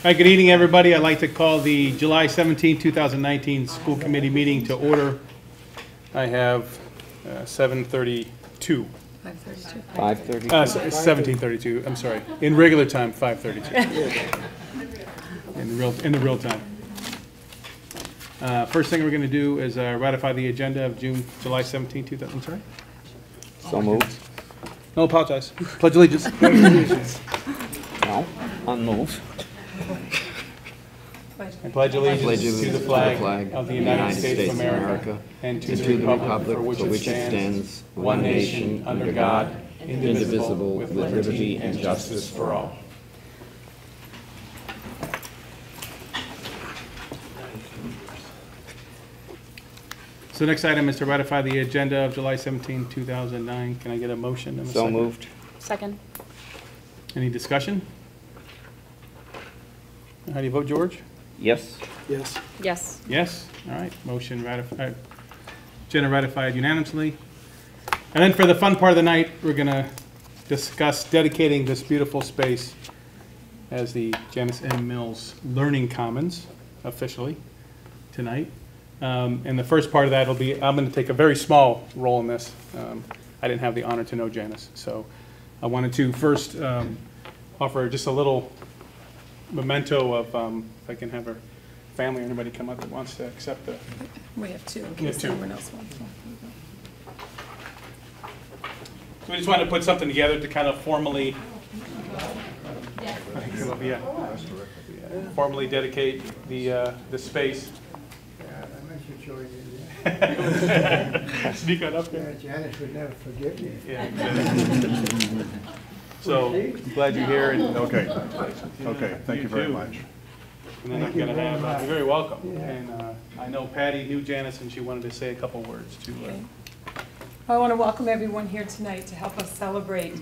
Hi, good evening, everybody. I'd like to call the July 17, 2019 school committee meeting to order. I have 7:32. 5:32. 5:30. 17:32. I'm sorry. In regular time, 5:32. In the real time. First thing we're going to do is ratify the agenda of July 17, 2000. I'm sorry. So moved. No, apologize. Pledge allegiance. No, unmoved. I pledge allegiance to the flag of the United States of America and to the republic for which it stands, one nation, under God, indivisible, with liberty and justice for all. So next item is to ratify the agenda of July 17, 2009. Can I get a motion and a So second? moved. Second. Any discussion? How do you vote, George? Yes. Yes. Yes. Yes? All right, motion ratified, agenda ratified unanimously. And then for the fun part of the night, we're gonna discuss dedicating this beautiful space as the Janice M. Mills Learning Commons officially tonight. And the first part of that will be, I'm gonna take a very small role in this. I didn't have the honor to know Janice, so I wanted to first offer just a little memento of, if I can have her family or anybody come up that wants to accept the. We have two in You case have two. anyone else wants one. So we just wanted to put something together to kind of formally, formally dedicate the space. Sneak on up there. Janice would never forgive me. Yeah. So glad you're here. And Okay, okay, thank you very too. much. And then I'm going to have, you're very welcome. And I know Patty knew Janice and she wanted to say a couple words to her. Okay. I want to welcome everyone here tonight to help us celebrate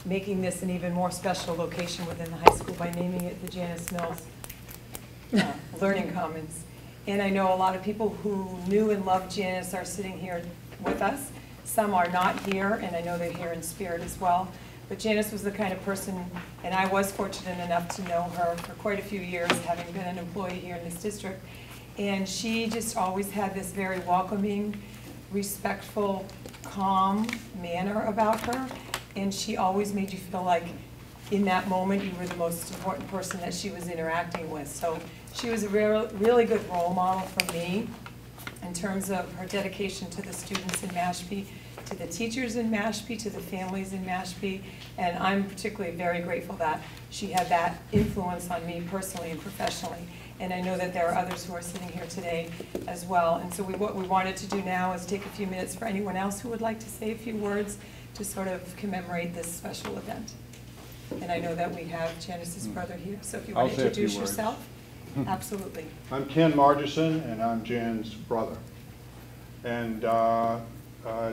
making this an even more special location within the high school by naming it the Janice Mills Learning Commons. And I know a lot of people who knew and loved Janice are sitting here with us. Some are not here, and I know they're here in spirit as well. But Janice was the kind of person, and I was fortunate enough to know her for quite a few years, having been an employee here in this district. And she just always had this very welcoming, respectful, calm manner about her. And she always made you feel like in that moment you were the most important person that she was interacting with. So she was a really good role model for me in terms of her dedication to the students in Mashpee, to the teachers in Mashpee, to the families in Mashpee, and I'm particularly very grateful that she had that influence on me personally and professionally. And I know that there are others who are sitting here today as well. And so what we wanted to do now is take a few minutes for anyone else who would like to say a few words to sort of commemorate this special event. And I know that we have Janice's brother here, so if you want to introduce yourself. Absolutely. I'm Ken Margison, and I'm Jan's brother. And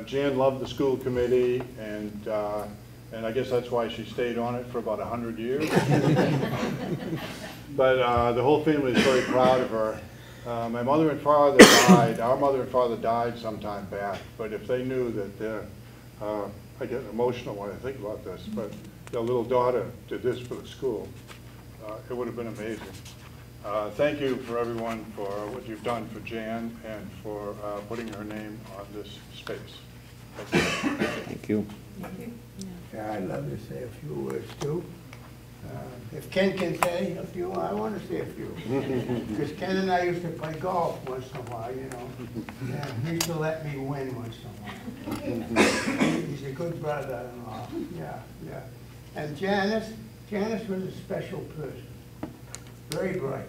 Jan loved the school committee, and I guess that's why she stayed on it for about 100 years. But the whole family is very proud of her. My mother and father died. Our mother and father died some time back. But if they knew that, I get emotional when I think about this, but their little daughter did this for the school, it would have been amazing. Thank you for everyone for what you've done for Jan and for putting her name on this space. Thank you. Thank you. Yeah, I'd love to say a few words too. If Ken can say a few, I want to say a few. Because Ken and I used to play golf once in a while, you know. And he used to let me win once in a while. He's a good brother-in-law. Yeah, yeah. And Janice was a special person. Very bright.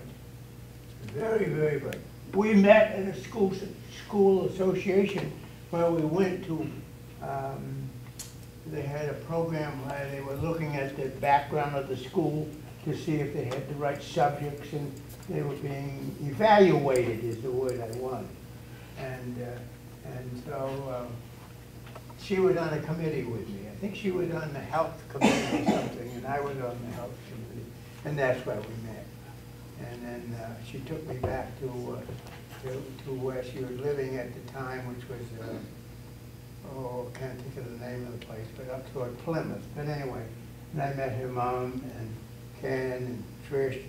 Very, very bright. We met at a school association where we went to, they had a program where they were looking at the background of the school to see if they had the right subjects, and they were being evaluated is the word I want. And so she was on a committee with me. I think she was on the health committee or something, and I was on the health committee, and that's where we met. And then she took me back to where she was living at the time, which was, can't think of the name of the place, but up toward Plymouth. But anyway, and I met her mom and Ken and Trish,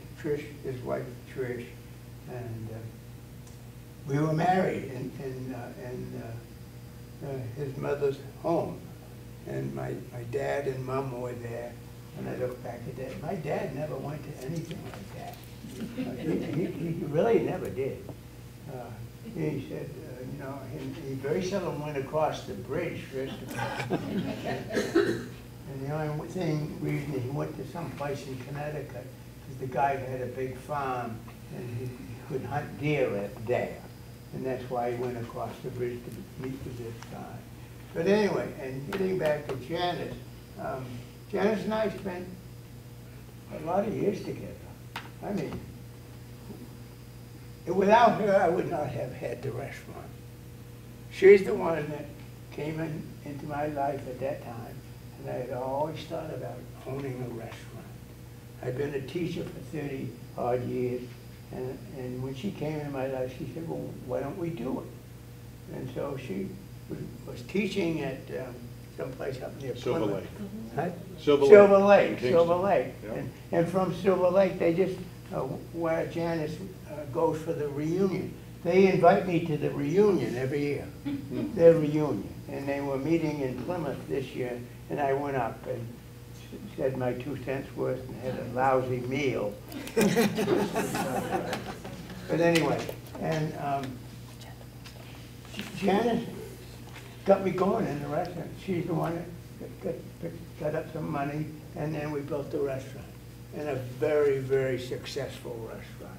his wife Trish, and we were married in his mother's home. And my dad and mom were there, and I look back at that. My dad never went to anything like that. He really never did. He said, you know, he very seldom went across the bridge, first of all. And the only reason he went to some place in Connecticut is the guy had a big farm, and he could hunt deer there. And that's why he went across the bridge to meet with this guy. But anyway, and getting back to Janice, Janice and I spent a lot of years together. I mean, without her, I would not have had the restaurant. She's the one that came into my life at that time, and I had always thought about owning a restaurant. I'd been a teacher for 30-odd years, and when she came into my life, she said, well, why don't we do it? And so she was teaching at someplace up near Silver Plymouth. Lake. Huh? Silver Silver Lake. Lake, In Kingston. Silver Lake. Yeah. And from Silver Lake, they just, where Janice goes for the reunion. They invite me to the reunion every year, their reunion. And they were meeting in Plymouth this year, and I went up and said my 2 cents worth and had a lousy meal. But anyway, and Janice got me going in the restaurant. She's the one that got up some money, and then we built the restaurant. And a very, very successful restaurant.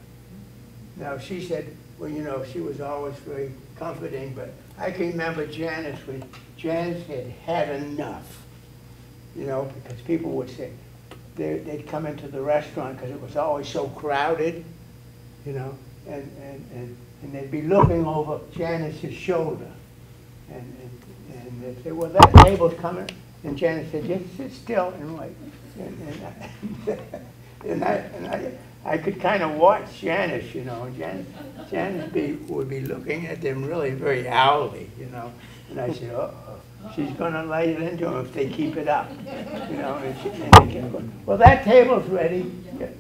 Now, she said, well, you know, she was always very comforting, but I can remember Janice when Janice had enough, you know, because people would say, they'd come into the restaurant because it was always so crowded, you know, and they'd be looking over Janice's shoulder. And they'd say, well, that table's coming. And Janice said, just sit still and wait. And I could kind of watch Janice, you know. Janice would be looking at them really very owly, you know. And I said, uh-oh, she's going to lay it into them if they keep it up, you know. And they kept going, well, that table's ready.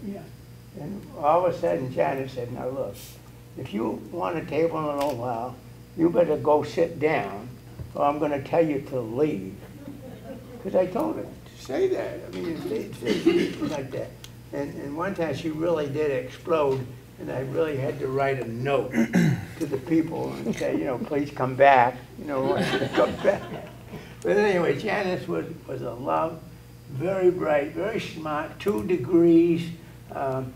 Yeah. And all of a sudden, Janice said, now look, if you want a table in a little while, you better go sit down, or I'm going to tell you to leave. Because I told her to say that. I mean, say like that. And one time she really did explode, and I really had to write a note to the people and say, you know, please come back. You know, come back. But anyway, Janice was a love, very bright, very smart, 2 degrees, and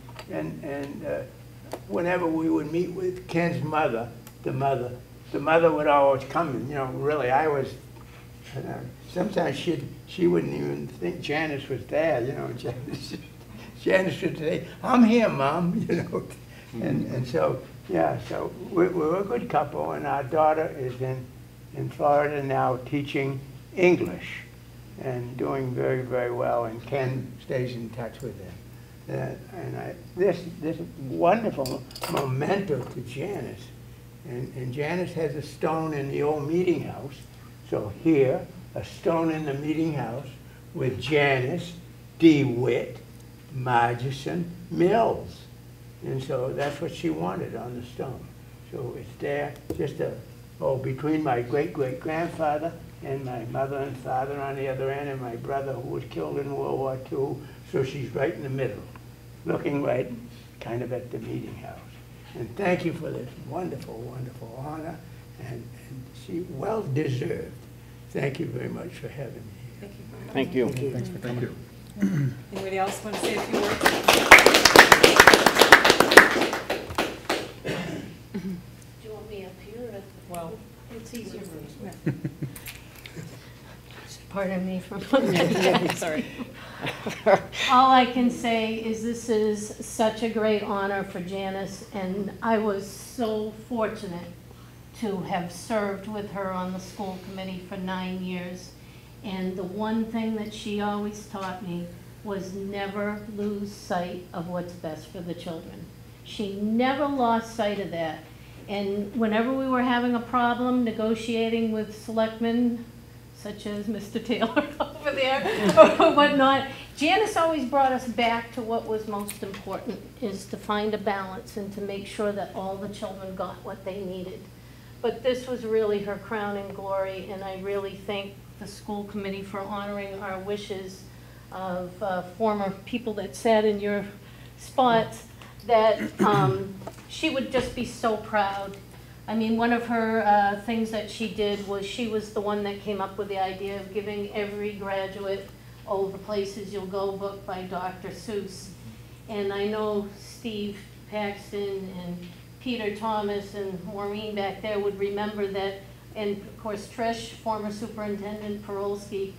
whenever we would meet with Ken's mother, the mother would always come, and, you know, really, I was, sometimes she wouldn't even think Janice was there, you know. Janice would say, I'm here, Mom, you know. And so, yeah, so we're a good couple, and our daughter is in Florida now teaching English and doing very, very well, and Ken stays in touch with them. This wonderful memento to Janice. And Janice has a stone in the old meeting house. So here, a stone in the meeting house with Janice, DeWitt, Margison, Mills. And so that's what she wanted on the stone. So it's there, just between my great-great-grandfather and my mother and father on the other end, and my brother who was killed in World War II. So she's right in the middle, looking right kind of at the meeting house. And thank you for this wonderful, wonderful honor, and she well deserved. Thank you very much for having me here. Thank you. Thank you. Thanks for coming. Anybody else want to say a few words? Do you want me up here? Well, It's easier. yeah. Pardon me for one Sorry. All I can say is this is such a great honor for Janice, and I was so fortunate to have served with her on the school committee for 9 years. And the one thing that she always taught me was never lose sight of what's best for the children. She never lost sight of that. And whenever we were having a problem negotiating with selectmen, such as Mr. Taylor over there, or whatnot, Janice always brought us back to what was most important, is to find a balance and to make sure that all the children got what they needed. But this was really her crowning glory, and I really thank the school committee for honoring our wishes of former people that sat in your spots, that she would just be so proud. I mean, one of her things that she did was she was the one that came up with the idea of giving every graduate "Oh, the Places You'll Go" book by Dr. Seuss. And I know Steve Paxton and Peter Thomas and Maureen back there would remember that, and of course Trish, former Superintendent Perolsky,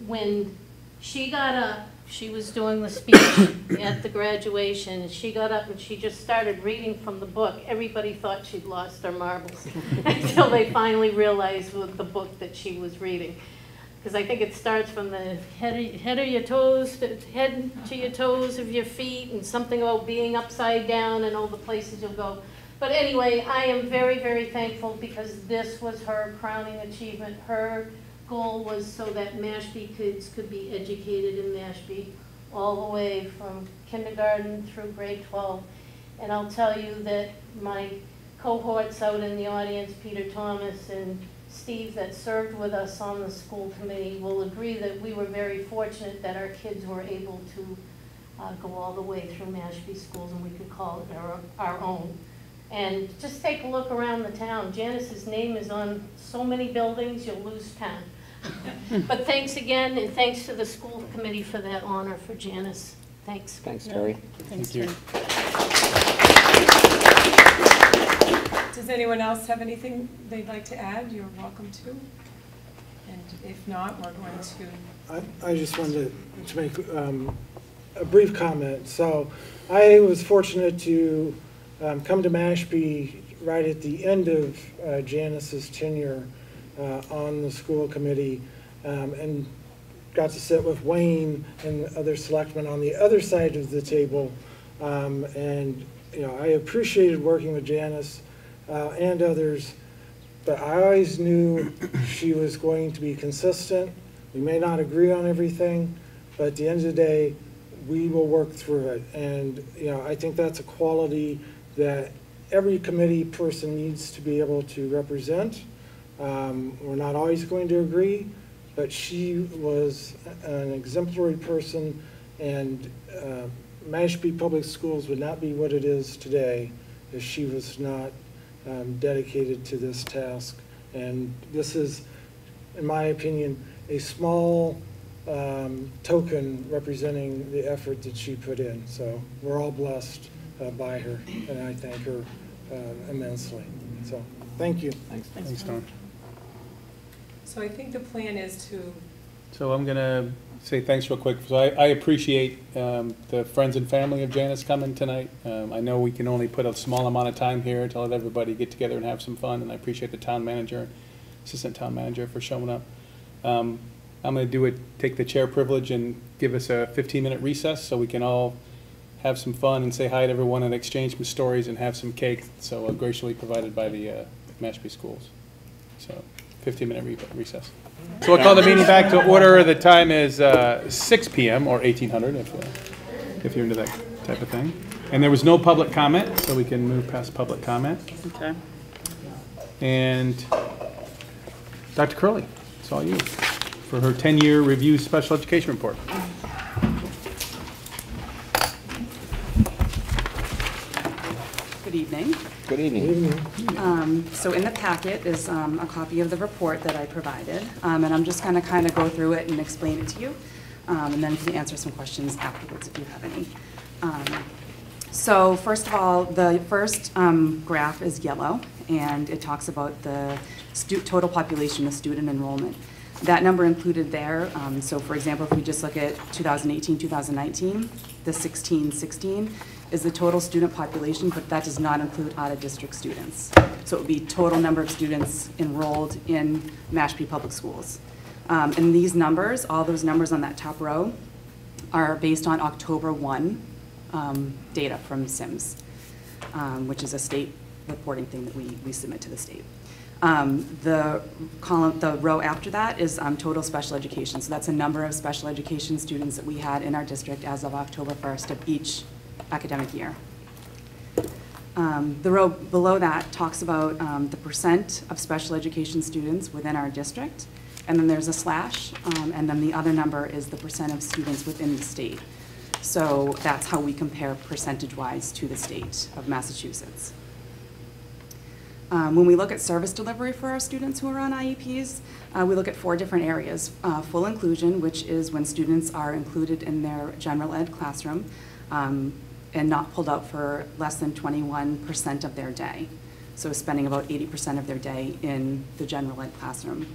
when she got up, she was doing the speech at the graduation, and she got up and she just started reading from the book. Everybody thought she'd lost her marbles until they finally realized with the book that she was reading. Because I think it starts from the head of your toes, head to your toes of your feet, and something about being upside down and all the places you'll go. But anyway, I am very, very thankful because this was her crowning achievement. Her goal was so that Mashpee kids could be educated in Mashpee all the way from kindergarten through grade 12. And I'll tell you that my cohorts out in the audience, Peter Thomas and Steve, that served with us on the school committee, will agree that we were very fortunate that our kids were able to go all the way through Mashpee schools, and we could call it our own. And just take a look around the town. Janice's name is on so many buildings, you'll lose count. But thanks again, and thanks to the school committee for that honor for Janice. Thanks. Thanks, Terry. Thank you. Does anyone else have anything they'd like to add? You're welcome to. And if not, we're going to... I just wanted to make a brief comment. So I was fortunate to come to Mashpee right at the end of Janice's tenure on the school committee, and got to sit with Wayne and other selectmen on the other side of the table. And you know, I appreciated working with Janice and others, but I always knew she was going to be consistent. We may not agree on everything, but at the end of the day, we will work through it. And you know, I think that's a quality that every committee person needs to be able to represent. We're not always going to agree, but she was an exemplary person, and Mashpee Public Schools would not be what it is today if she was not dedicated to this task. And this is, in my opinion, a small token representing the effort that she put in. So we're all blessed by her, and I thank her immensely. So thank you. Thanks, Don. So I think the plan is to... So I'm going to say thanks real quick. So I appreciate the friends and family of Janice coming tonight. I know we can only put a small amount of time here to let everybody get together and have some fun, and I appreciate the town manager, assistant town manager for showing up. I'm going to take the chair privilege and give us a 15-minute recess so we can all have some fun and say hi to everyone and exchange some stories and have some cake, so graciously provided by the Mashpee schools. So 15-minute recess. So we'll call the meeting back to order. The time is 6 p.m. or 1800 if you're into that type of thing. And there was no public comment, so we can move past public comment. Okay. And Dr. Curley, it's all you for her 10-year review special education report. Good evening. Good evening. So in the packet is a copy of the report that I provided, and I'm just going to kind of go through it and explain it to you, and then can answer some questions afterwards if you have any. So first of all, the first graph is yellow, and it talks about the total population of student enrollment. That number included there, so for example, if we just look at 2018-2019, the 1616 is the total student population, but that does not include out-of-district students. So it would be total number of students enrolled in Mashpee Public Schools. And these numbers, all those numbers on that top row, are based on October 1 data from SIMS, which is a state reporting thing that we submit to the state. The row after that is total special education. So that's a number of special education students that we had in our district as of October 1st of each academic year. The row below that talks about the percent of special education students within our district, and then there's a slash, and then the other number is the percent of students within the state. So that's how we compare percentage-wise to the state of Massachusetts. When we look at service delivery for our students who are on IEPs, we look at 4 different areas. Full inclusion, which is when students are included in their general ed classroom and not pulled out for less than 21% of their day. So spending about 80% of their day in the general ed classroom.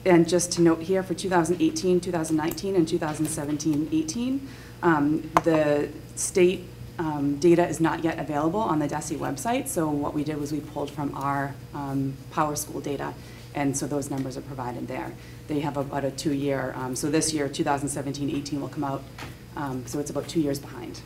And just to note here, for 2018, 2019, and 2017-18, the state data is not yet available on the DESE website, so what we did was we pulled from our Power School data, and so those numbers are provided there. They have about a 2-year, so this year, 2017-18 will come out, so it's about 2 years behind.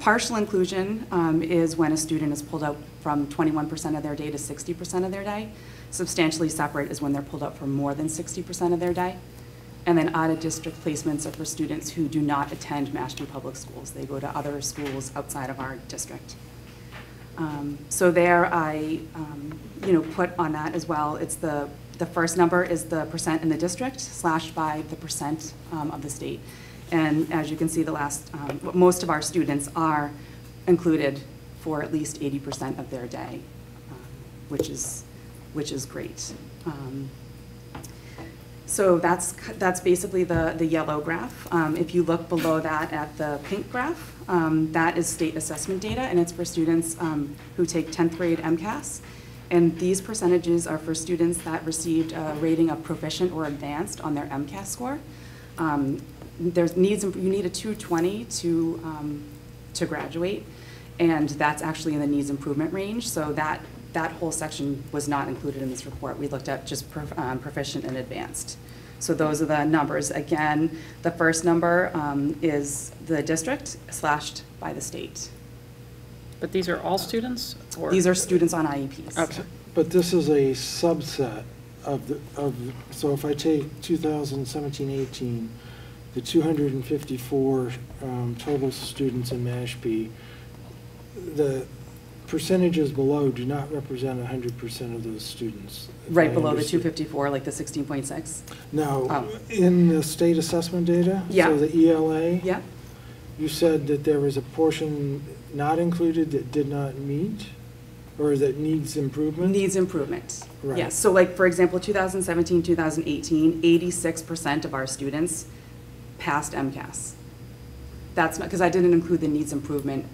Partial inclusion is when a student is pulled out from 21% of their day to 60% of their day. Substantially separate is when they're pulled out for more than 60% of their day. And then out-of-district placements are for students who do not attend Mashpee Public Schools. They go to other schools outside of our district. So there I put on that as well. It's the first number is the percent in the district slashed by the percent of the state. And as you can see, most of our students are included for at least 80% of their day, which is great. So that's basically the yellow graph. If you look below that at the pink graph, that is state assessment data, and it's for students who take 10th grade MCAS. And these percentages are for students that received a rating of proficient or advanced on their MCAS score. You need a 220 to graduate, and that's actually in the needs improvement range. So that whole section was not included in this report. We looked at just proficient and advanced. So those are the numbers. Again, the first number is the district slashed by the state. But these are all students? Or? These are students on IEPs. Okay. But this is a subset so if I take 2017-18, the 254 total students in Mashpee, the percentages below do not represent 100% of those students. Right below the 254, like the 16.6? No, in the state assessment data, yeah. So the ELA, yeah. You said that there was a portion not included that did not meet, or that needs improvement? Needs improvement, right. Yes. So like, for example, 2017, 2018, 86% of our students passed MCAS. That's not, because I didn't include the needs improvement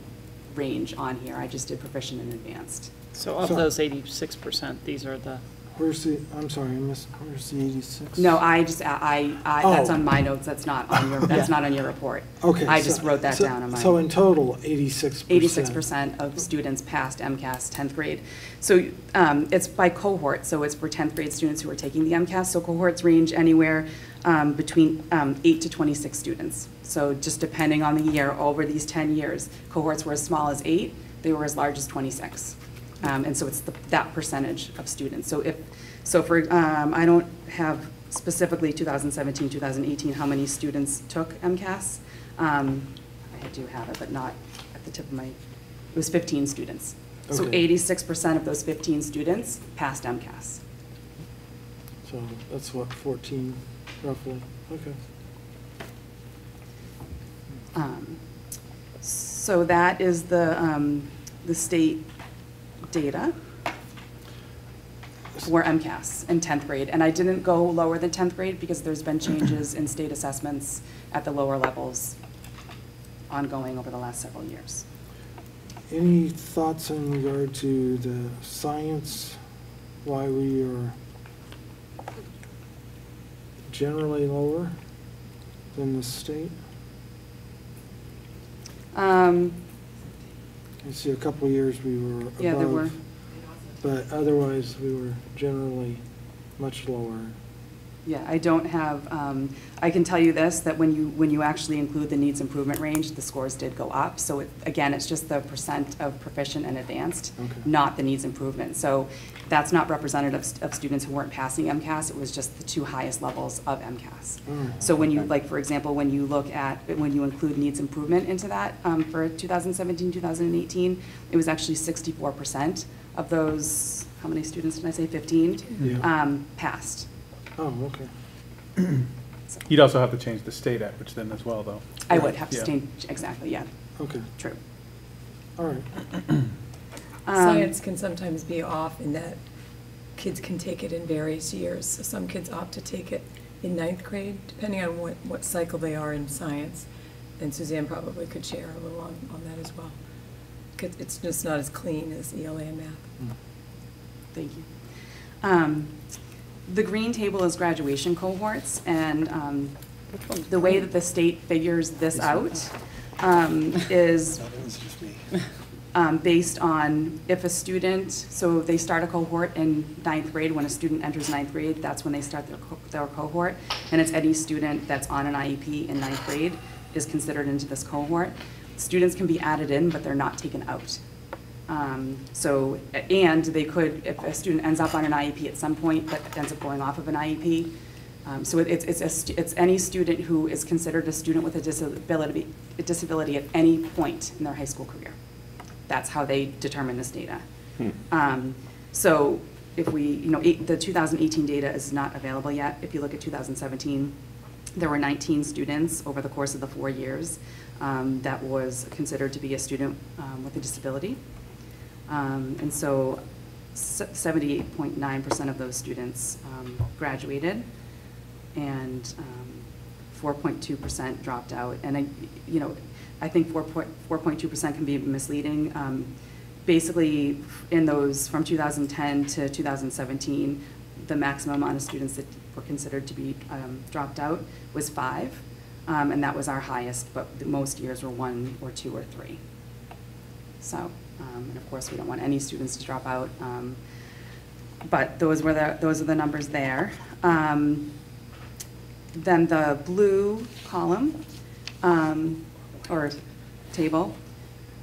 range on here. I just did proficient and advanced. So of those 86%, these are the... Where's the, I'm sorry, I missed, where's the 86? No, that's on my notes. That's not on your, that's not on your report. Okay. I just wrote that down on my. So in total, 86%. 86% of students passed MCAS 10th grade. So it's by cohort, so it's for 10th grade students who are taking the MCAS. So cohorts range anywhere between 8 to 26 students. So just depending on the year, over these 10 years, cohorts were as small as 8, they were as large as 26. And so it's that percentage of students. So I don't have specifically 2017, 2018, how many students took MCAS. I do have it, but not at the tip of my, it was 15 students. Okay. So 86% of those 15 students passed MCAS. So that's what, 14 roughly, okay. So that is the state data for MCAS in 10th grade. And I didn't go lower than 10th grade because there's been changes in state assessments at the lower levels ongoing over the last several years. Any thoughts in regard to the science, why we are generally lower than the state? I see a couple of years we were above, yeah, there were. But otherwise we were generally much lower. Yeah, I don't have, I can tell you this, that when you actually include the needs improvement range, the scores did go up. So again, it's just the percent of proficient and advanced, not the needs improvement. So that's not representative of students who weren't passing MCAS, it was just the two highest levels of MCAS. So when you, like, for example, when you include needs improvement into that for 2017, 2018, it was actually 64% of those, how many students did I say, 15, passed. Oh, okay. You'd also have to change the state average then as well, though. I would have to Yeah. change, exactly, yeah, Okay, true. all right. Science can sometimes be off in that kids can take it in various years. So some kids opt to take it in 9th grade, depending on what cycle they are in science. And Suzanne probably could share a little on that as well. 'Cause it's just not as clean as ELA and math. Thank you. The green table is graduation cohorts, and the way that the state figures this out is based on if a student, so they start a cohort in 9th grade, when a student enters 9th grade, that's when they start their cohort, and it's any student that's on an IEP in 9th grade is considered into this cohort. Students can be added in, but they're not taken out. And they could, if a student ends up on an IEP at some point, but ends up going off of an IEP, so it's any student who is considered a student with a disability at any point in their high school career. That's how they determine this data. So if the 2018 data is not available yet. If you look at 2017, there were 19 students over the course of the 4 years that was considered to be a student with a disability. And so 78.9% of those students graduated, and 4.2% dropped out. And I think 4.2% can be misleading. Basically, in those from 2010 to 2017, the maximum amount of students that were considered to be dropped out was 5, and that was our highest. But most years were 1 or 2 or 3. So. And of course, we don't want any students to drop out, but those are the numbers there. Then the blue column or table.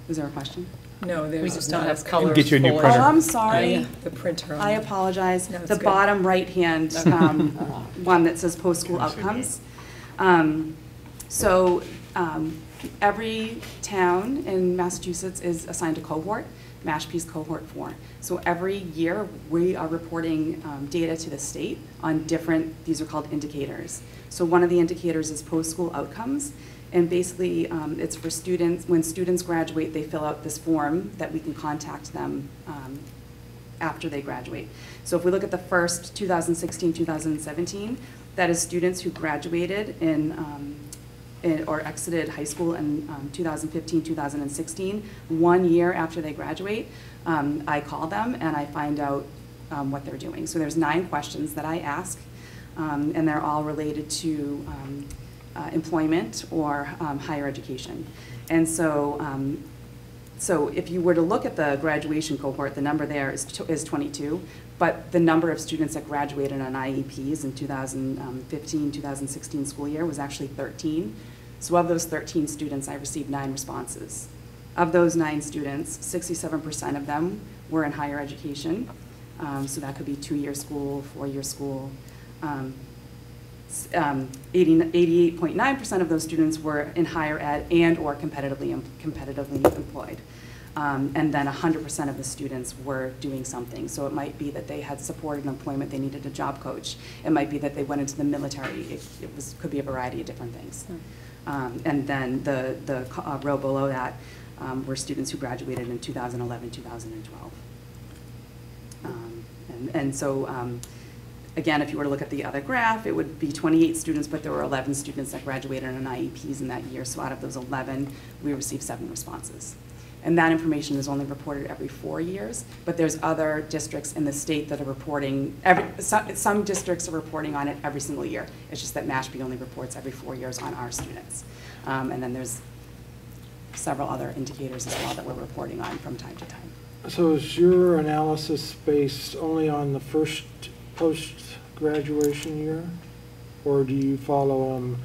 Was there a question? No, We there's just not don't a have colors. Get you a new full. printer. Oh, I'm sorry. The printer on I it. apologize. No, it's The good. bottom right-hand one that says post-school outcomes. Every town in Massachusetts is assigned a cohort. Mashpee's cohort 4. So every year we are reporting data to the state on different, these are called indicators. So one of the indicators is post-school outcomes. And basically it's for students, when students graduate, they fill out this form that we can contact them after they graduate. So if we look at the first 2016, 2017, that is students who graduated or exited high school in 2015, 2016, 1 year after they graduate, I call them and I find out what they're doing. So there's 9 questions that I ask, and they're all related to employment or higher education. And so, so if you were to look at the graduation cohort, the number there is 22, but the number of students that graduated on IEPs in 2015, 2016 school year was actually 13. So of those 13 students, I received 9 responses. Of those 9 students, 67% of them were in higher education. So that could be 2-year school, 4-year school. 88.9% of those students were in higher ed and or competitively employed. And then 100% of the students were doing something. So it might be that they had supported employment, they needed a job coach. It might be that they went into the military. It could be a variety of different things. And then the row below that were students who graduated in 2011, 2012. And so, again, if you were to look at the other graph, it would be 28 students, but there were 11 students that graduated on IEPs in that year. So out of those 11, we received 7 responses. And that information is only reported every 4 years, but there's other districts in the state that are reporting, some districts are reporting on it every single year. It's just that Mashpee only reports every 4 years on our students. And then there's several other indicators as well that we're reporting on from time to time. So is your analysis based only on the first post-graduation year? or do you follow them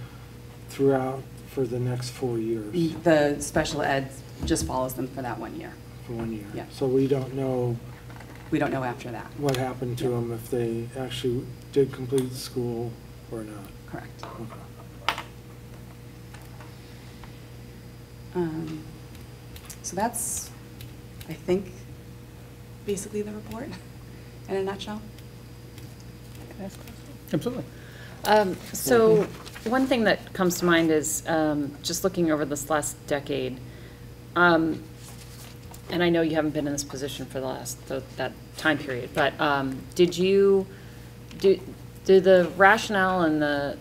throughout for the next 4 years? The special ed just follows them for that 1 year. For 1 year? Yeah. So we don't know We don't know after that. what happened to them, if they actually did complete school or not? Correct. Okay. So that's, I think, basically the report in a nutshell. Absolutely. So one thing that comes to mind is just looking over this last decade, and I know you haven't been in this position for that time period, but did the rationale and the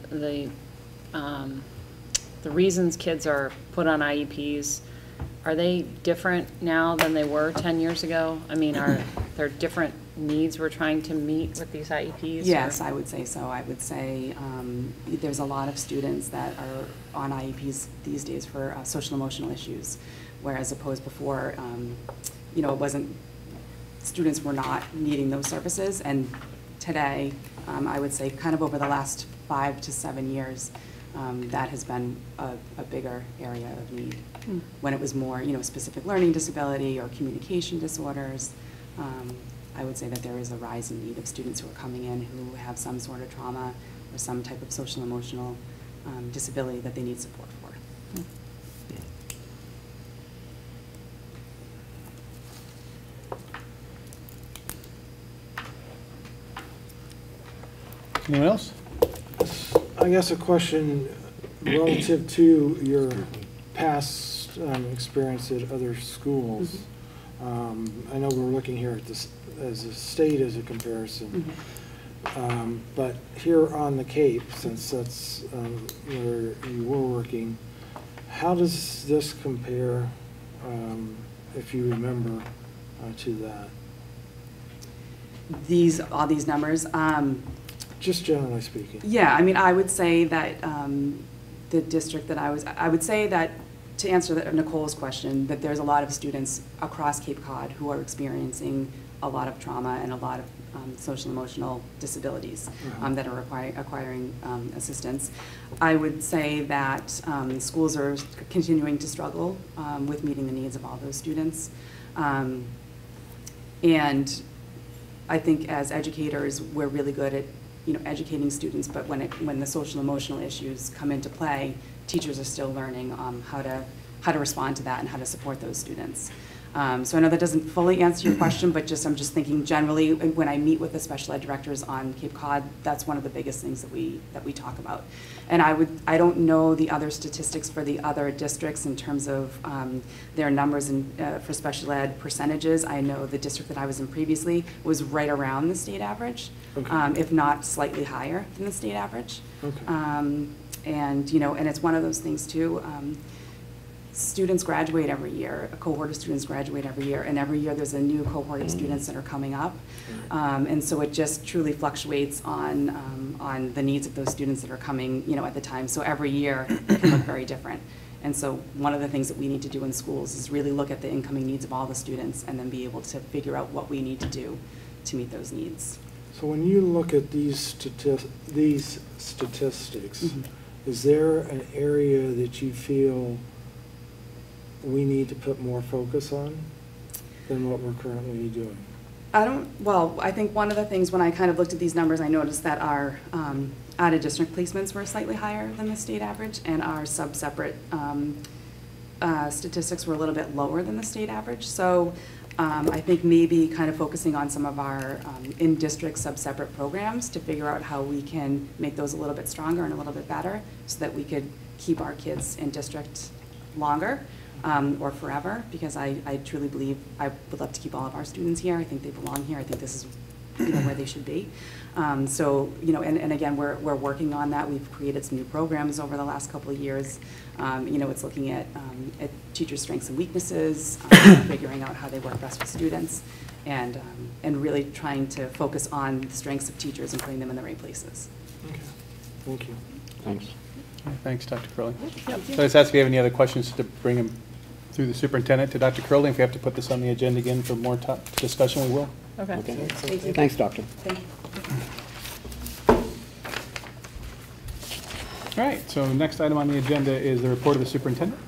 reasons kids are put on IEPs, are they different now than they were 10 years ago? I mean, are there different needs we're trying to meet with these IEPs? Yes, or? I would say so. I would say there's a lot of students that are on IEPs these days for social emotional issues, whereas opposed before, you know, it wasn't, students were not needing those services. And today, I would say kind of over the last 5 to 7 years, that has been a bigger area of need. When it was more, you know, specific learning disability or communication disorders, I would say that there is a rise in need of students who are coming in who have some sort of trauma or some type of social emotional disability that they need support for. Anyone else? I guess a question relative to your past experience at other schools. I know we're looking here at this as a state as a comparison, but here on the Cape, since that's where you were working, how does this compare, if you remember, to that? All these numbers. Just generally speaking. Yeah, I mean, I would say that the district that I would say that, to answer Nicole's question, that there's a lot of students across Cape Cod who are experiencing a lot of trauma and a lot of social emotional disabilities that are acquiring assistance. I would say that schools are continuing to struggle with meeting the needs of all those students. And I think as educators, we're really good at, you know, educating students, but when the social emotional issues come into play, teachers are still learning how to respond to that and how to support those students. So I know that doesn't fully answer your question, but I'm just thinking generally when I meet with the special ed directors on Cape Cod, that's one of the biggest things that we talk about. And I don't know the other statistics for the other districts in terms of their numbers for special ed percentages. I know the district that I was in previously was right around the state average, if not slightly higher than the state average. And you know, and it's one of those things too. Students graduate every year. A cohort of students graduate every year, and every year there's a new cohort of students that are coming up, and so it just truly fluctuates on the needs of those students that are coming, you know, at the time. So every year it can look very different. And so one of the things that we need to do in schools is really look at the incoming needs of all the students, and then be able to figure out what we need to do to meet those needs. So when you look at these statistics, is there an area that you feel we need to put more focus on than what we're currently doing? Well, I think one of the things when I kind of looked at these numbers, I noticed that our out-of-district placements were slightly higher than the state average, and our sub-separate statistics were a little bit lower than the state average. So I think maybe kind of focusing on some of our in-district sub-separate programs to figure out how we can make those a little bit stronger and a little bit better so that we could keep our kids in district longer. Or forever, because I truly believe I would love to keep all of our students here. I think they belong here. I think this is, you know, where they should be. So, you know, and again, we're working on that. We've created some new programs over the last couple of years. You know, it's looking at teachers' strengths and weaknesses, figuring out how they work best with students, and really trying to focus on the strengths of teachers and putting them in the right places. Okay, thank you. Thanks. Thanks, Dr. Curley. So let's ask if you have any other questions to bring them through the superintendent to Dr. Curley. If we have to put this on the agenda again for more discussion, we will. Okay. Okay. Thank you. Thanks, Doctor. Thank you. right, so next item on the agenda is the report of the superintendent.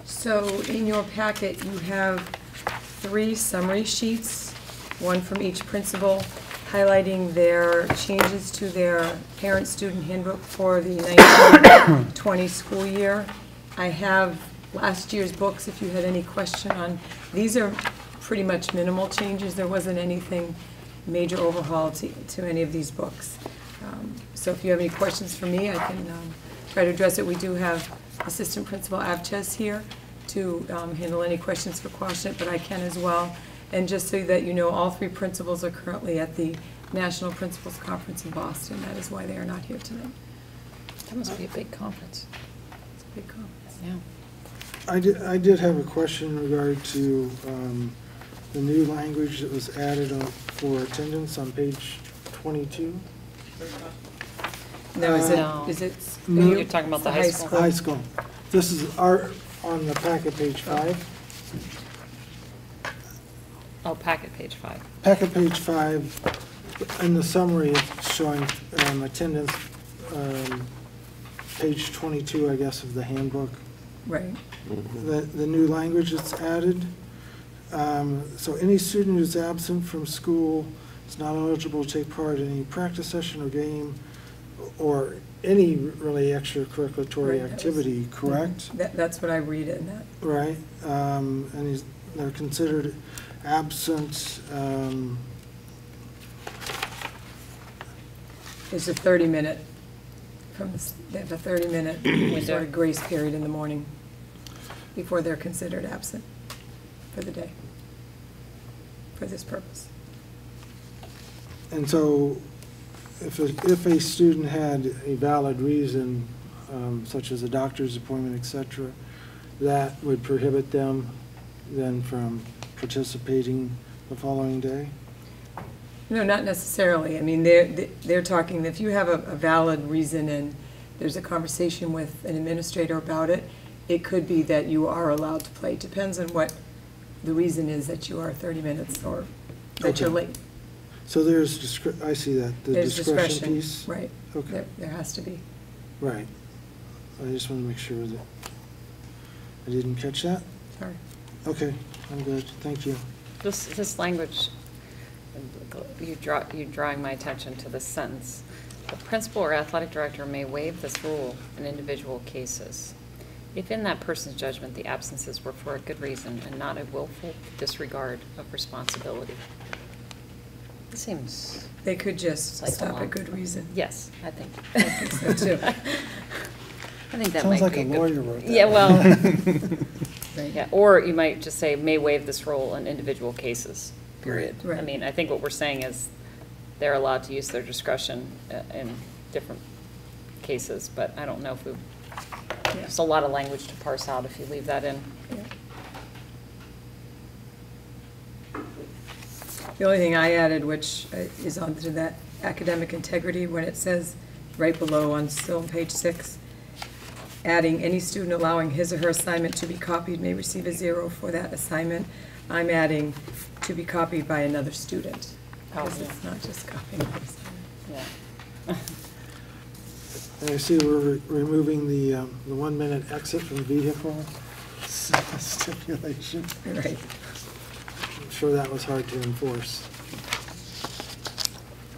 So in your packet, you have 3 summary sheets, one from each principal, highlighting their changes to their parent-student handbook for the 1920 school year. I have last year's books if you had any question on. These are pretty much minimal changes. There wasn't anything major overhaul to any of these books. So if you have any questions for me, I can try to address it. We do have Assistant Principal Avches here to handle any questions for Quashnet, but I can as well. And just so that you know, all 3 principals are currently at the National Principals Conference in Boston. That is why they are not here tonight. That must be a big conference. It's a big conference. Yeah. I did have a question in regard to the new language that was added for attendance on page 22. No, No. is it? No. You're talking about the high school. High school. This is on the packet, page 5. Oh, packet page 5. Packet page 5, in the summary, it's showing attendance, page 22, I guess, of the handbook. Right. The new language that's added. So any student who's absent from school is not eligible to take part in any practice session or game or any really extracurricular Right, activity, correct? That's what I read in that. Right, and they're considered absent. There's a 30-minute, they have a 30-minute sort of grace period in the morning before they're considered absent for the day, for this purpose. And so if a student had a valid reason, such as a doctor's appointment, et cetera, that would prohibit them then from participating the following day? No, not necessarily. I mean, they're talking, if you have a valid reason and there's a conversation with an administrator about it, it could be that you are allowed to play. It depends on what the reason is that you are 30 minutes or that you're late. So there's, I see that, the There's discretion piece? Right. Okay. There has to be. Right. I just want to make sure that I didn't catch that. Sorry. Okay, I'm good, thank you. This language, you're drawing my attention to this sentence. The principal or athletic director may waive this rule in individual cases if in that person's judgment the absences were for a good reason and not a willful disregard of responsibility. It seems. They could just like stop at good reason. Yes, I think. I think so too. I think that Sounds might like be a good. lawyer wrote that. Yeah, well, Right. yeah, or you might just say, may waive this rule in individual cases, period. Right. I mean, I think what we're saying is they're allowed to use their discretion in different cases, but I don't know if we, there's a lot of language to parse out if you leave that in. Yeah. The only thing I added, which is onto that academic integrity, when it says right below on still on page 6, adding any student allowing his or her assignment to be copied may receive a 0 for that assignment. I'm adding to be copied by another student, because it's not just copying the assignment. Yeah. And I see we're removing the 1-minute exit from vehicle stipulation. Right. I'm sure that was hard to enforce.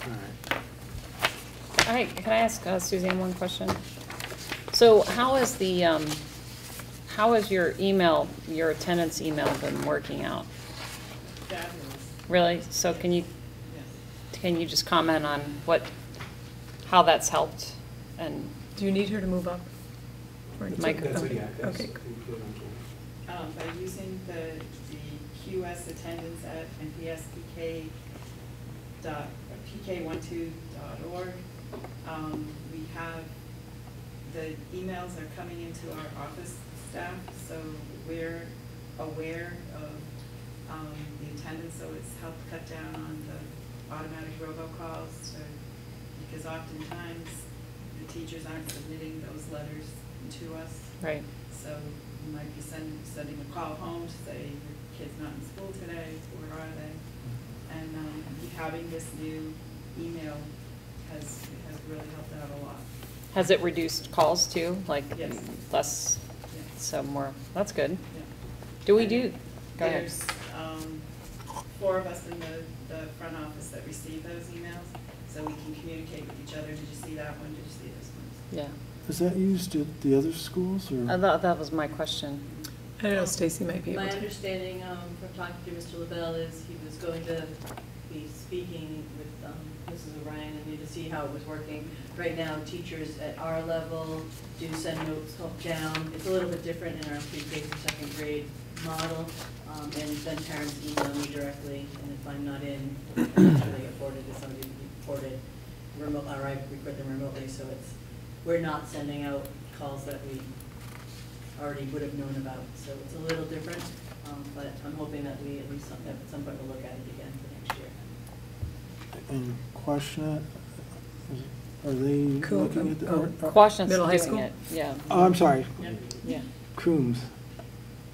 All right. All right, can I ask Suzanne one question? So how is the, how has your email, your attendance email been working out? Fabulous. Really? So can you just comment on how that's helped? And Do you need her to move up? Microphone. Okay. By using the QS attendance at pk12.org, we have, the emails are coming into our office staff, so we're aware of the attendance, so it's helped cut down on the automatic robocalls, because oftentimes the teachers aren't submitting those letters to us. right. So you might be sending a call home to say, your kid's not in school today, where are they? And having this new email has really helped out a lot. Has it reduced calls too? Like Yes. less, Yeah. so more, that's good. Yeah. Do we do, go ahead. There's 4 of us in the front office that receive those emails, so we can communicate with each other. Did you see that one? Did you see this one? Yeah. Is that used at the other schools, or? That was my question. I don't know, Stacy might be able My to. understanding from talking to Mr. LaBelle is he was going to be speaking with Mrs. O'Brien and need to see how it was working. Right now, teachers at our level do send notes down. It's a little bit different in our pre-K to second grade model. And then parents email me directly, and if I'm not in, that's where they get forwarded to somebody reported remote, or I record them remotely, so we're not sending out calls that we already would have known about. So it's a little different, but I'm hoping that we at least at some point will look at it again for next year. And Quashnet, are they Cool. looking at, Quashnet's Middle high doing school? it, yeah. oh, I'm sorry, Yep. Yeah. Coombs.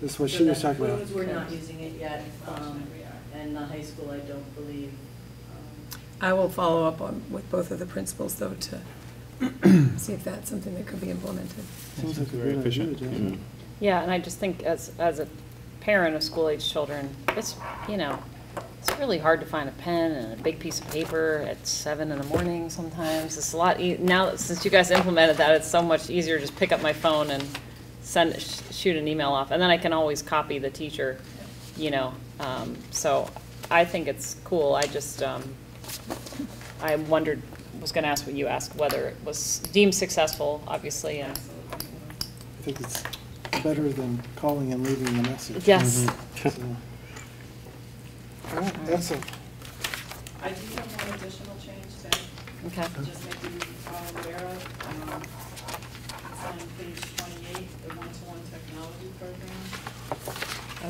That's what So she was that talking about. Queens, we're not using it yet, We are. and the high school, I don't believe. I will follow up with both of the principals, though, to see if that's something that could be implemented. Seems like a Very good idea, efficient. Jen. Yeah, and I just think as a parent of school-age children, it's, you know, it's really hard to find a pen and a big piece of paper at 7 in the morning sometimes. It's a lot, now, since you guys implemented that, it's so much easier to just pick up my phone and shoot an email off. And then I can always copy the teacher, you know. So I think it's cool. I just, I wondered, was gonna ask what you asked, whether it was deemed successful, obviously, and. I think it's better than calling and leaving the message. Yes. So. All right, excellent. I do have one additional change that Okay. just make you all aware of. It's on page 28, the one-to-one technology program.